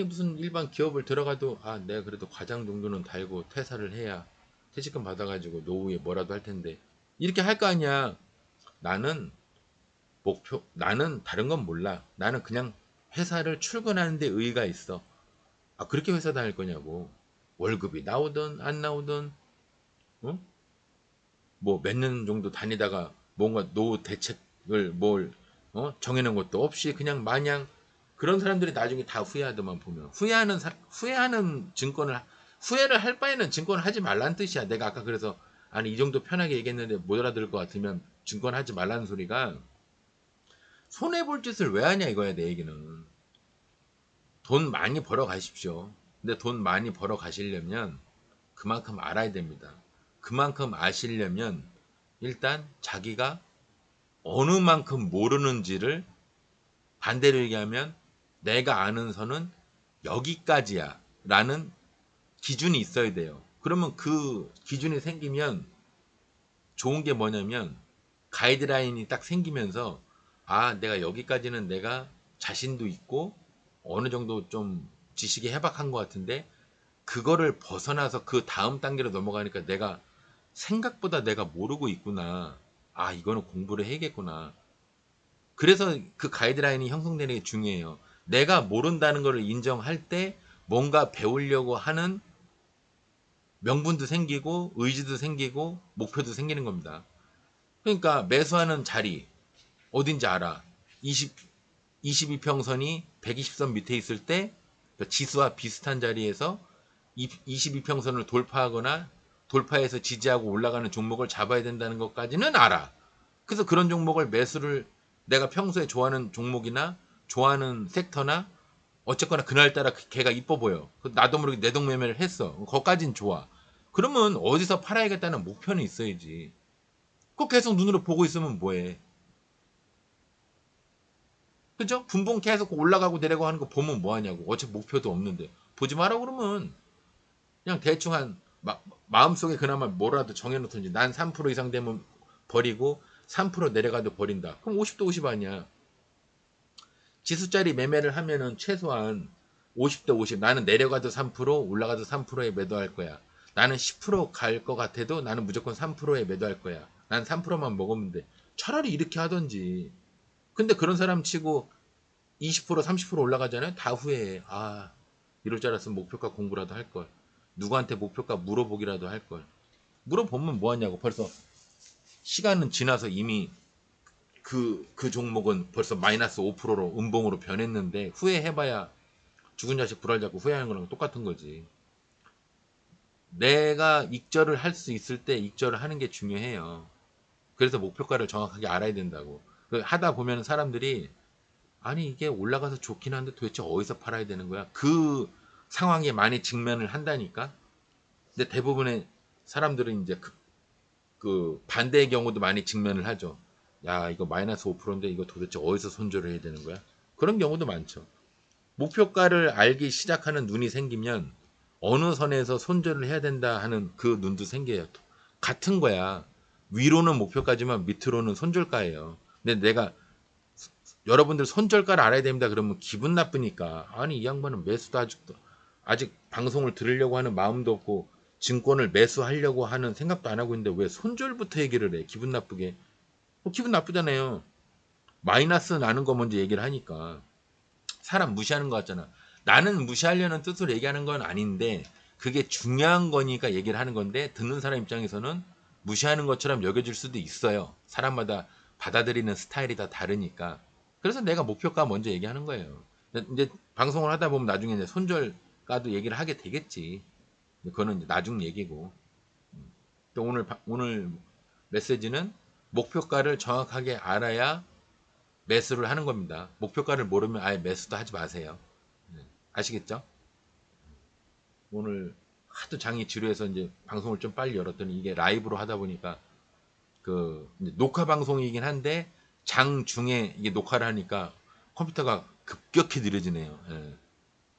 무슨 일반 기업을 들어가도 내가 그래도 과장 정도는 달고 퇴사를 해야 퇴직금 받아가지고 노후에 뭐라도 할 텐데 이렇게 할 거 아니야. 나는 나는 다른 건 몰라. 나는 그냥 회사를 출근하는 데 의의가 있어. 그렇게 회사 다닐 거냐고. 월급이 나오든 안 나오든 어? 뭐 몇 년 정도 다니다가 뭔가 노후 대책을 정해놓은 것도 없이 그냥 마냥 그런 사람들이 나중에 다 후회하더만 보면 후회하는 증권을 후회를 할 바에는 증권을 하지 말라는 뜻이야. 내가 아까 그래서 이 정도 편하게 얘기했는데 못 알아들을 것 같으면 증권 하지 말라는 소리가 손해볼 짓을 왜 하냐 이거야. 내 얘기는 돈 많이 벌어 가십시오. 근데 돈 많이 벌어 가시려면 그만큼 알아야 됩니다. 그만큼 아시려면 일단 자기가 어느 만큼 모르는지를 반대로 얘기하면 내가 아는 선은 여기까지야 라는 기준이 있어야 돼요. 그러면 그 기준이 생기면 좋은 게 뭐냐면 가이드라인이 딱 생기면서 내가 여기까지는 내가 자신도 있고 어느 정도 좀 지식이 해박한 것 같은데 그거를 벗어나서 그 다음 단계로 넘어가니까 내가 생각보다 내가 모르고 있구나. 이거는 공부를 해야겠구나. 그래서 그 가이드라인이 형성되는 게 중요해요. 내가 모른다는 것을 인정할 때 뭔가 배우려고 하는 명분도 생기고 의지도 생기고 목표도 생기는 겁니다. 그러니까 매수하는 자리 어딘지 알아. 22평선이 120선 밑에 있을 때 지수와 비슷한 자리에서 22평선을 돌파하거나 돌파해서 지지하고 올라가는 종목을 잡아야 된다는 것까지는 알아. 그래서 그런 종목을 매수를 내가 평소에 좋아하는 종목이나 좋아하는 섹터나 어쨌거나 그날따라 걔가 이뻐 보여. 나도 모르게 내동매매를 했어. 거기까진 좋아. 그러면 어디서 팔아야겠다는 목표는 있어야지. 그거 계속 눈으로 보고 있으면 뭐해. 그죠? 분봉 계속 올라가고 내려가고 하는 거 보면 뭐하냐고. 어차피 목표도 없는데. 보지 마라 그러면 그냥 대충 마음속에 그나마 뭐라도 정해놓든지 난 3% 이상 되면 버리고 3% 내려가도 버린다. 그럼 50도 50 아니야. 지수짜리 매매를 하면은 최소한 50대 50. 나는 내려가도 3% 올라가도 3%에 매도할 거야. 나는 10%갈 것 같아도 나는 무조건 3%에 매도할 거야. 난 3%만 먹으면 돼. 차라리 이렇게 하던지. 근데 그런 사람 치고 20% 30% 올라가잖아요. 다 후회해. 이럴 줄 알았으면 목표가 공부라도 할 걸. 누구한테 목표가 물어보기라도 할 걸. 물어보면 뭐하냐고. 벌써 시간은 지나서 이미 그 종목은 벌써 마이너스 5%로 음봉으로 변했는데 후회해봐야 죽은 자식 불알 잡고 후회하는 거랑 똑같은 거지. 내가 익절을 할 수 있을 때 익절을 하는 게 중요해요. 그래서 목표가를 정확하게 알아야 된다고. 하다 보면 사람들이 아니 이게 올라가서 좋긴 한데 도대체 어디서 팔아야 되는 거야? 그 상황에 많이 직면을 한다니까. 근데 대부분의 사람들은 이제 그 반대의 경우도 많이 직면을 하죠. 야 이거 마이너스 5%인데 이거 도대체 어디서 손절을 해야 되는 거야? 그런 경우도 많죠. 목표가를 알기 시작하는 눈이 생기면 어느 선에서 손절을 해야 된다 하는 그 눈도 생겨요. 같은 거야. 위로는 목표가지만 밑으로는 손절가예요. 근데 내가 여러분들 손절가를 알아야 됩니다. 그러면 기분 나쁘니까 아니 이 양반은 매수도 아직 방송을 들으려고 하는 마음도 없고 증권을 매수하려고 하는 생각도 안 하고 있는데 왜 손절부터 얘기를 해? 기분 나쁘게. 기분 나쁘잖아요. 마이너스 나는 거 먼저 얘기를 하니까. 사람 무시하는 것 같잖아. 나는 무시하려는 뜻으로 얘기하는 건 아닌데 그게 중요한 거니까 얘기를 하는 건데 듣는 사람 입장에서는 무시하는 것처럼 여겨질 수도 있어요. 사람마다 받아들이는 스타일이 다 다르니까. 그래서 내가 목표가 먼저 얘기하는 거예요. 이제 방송을 하다 보면 나중에 이제 손절가도 얘기를 하게 되겠지. 그거는 이제 나중 얘기고. 또 오늘 메시지는 목표가를 정확하게 알아야 매수를 하는 겁니다. 목표가를 모르면 아예 매수도 하지 마세요. 아시겠죠? 오늘 하도 장이 지루해서 이제 방송을 좀 빨리 열었더니 이게 라이브로 하다 보니까 그 녹화 방송이긴 한데 장 중에 이게 녹화를 하니까 컴퓨터가 급격히 느려지네요. 예.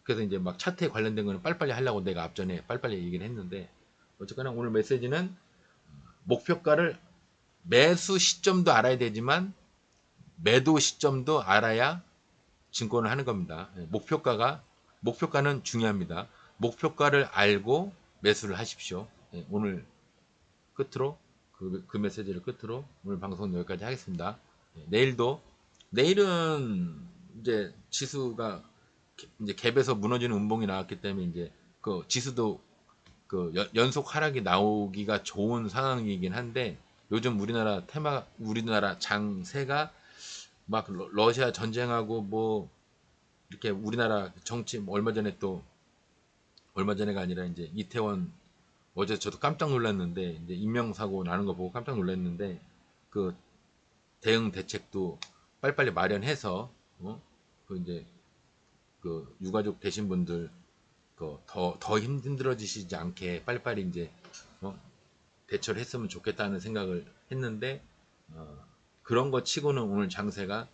그래서 이제 막 차트에 관련된 거는 빨리빨리 하려고 내가 앞전에 빨리빨리 얘기를 했는데 어쨌거나 오늘 메시지는 목표가를 매수 시점도 알아야 되지만 매도 시점도 알아야 증권을 하는 겁니다. 예, 목표가는 중요합니다. 목표가를 알고 매수를 하십시오. 예, 오늘 끝으로 그 메시지를 끝으로 오늘 방송 여기까지 하겠습니다. 예, 내일은 이제 지수가 이제 갭에서 무너지는 음봉이 나왔기 때문에 이제 그 지수도 그 연속 하락이 나오기가 좋은 상황이긴 한데 요즘 우리나라 장세가 막 러시아 전쟁하고 뭐 이렇게 우리나라 정치 얼마 전에가 아니라 이제 이태원 어제 저도 깜짝 놀랐는데 이제 인명사고 나는 거 보고 깜짝 놀랐는데 그 대응 대책도 빨리빨리 마련해서 그 이제 그 유가족 되신 분들 그더 힘들어지시지 않게 빨리빨리 이제 어, 대처를 했으면 좋겠다는 생각을 했는데 어, 그런 거 치고는 오늘 장세가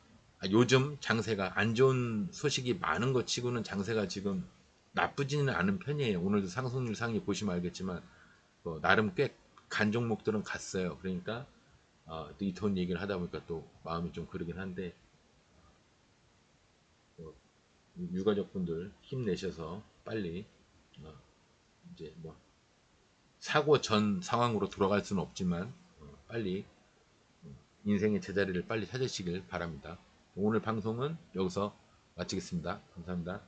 요즘 장세가 안 좋은 소식이 많은 것 치고는 장세가 지금 나쁘지는 않은 편이에요. 오늘도 상승률 상위 보시면 알겠지만 나름 꽤 간 종목들은 갔어요. 그러니까 또 이톤 얘기를 하다 보니까 또 마음이 좀 그러긴 한데 유가족분들 힘내셔서 빨리 어, 이제 뭐 사고 전 상황으로 돌아갈 수는 없지만 빨리 인생의 제자리를 빨리 찾으시길 바랍니다. 오늘 방송은 여기서 마치겠습니다. 감사합니다.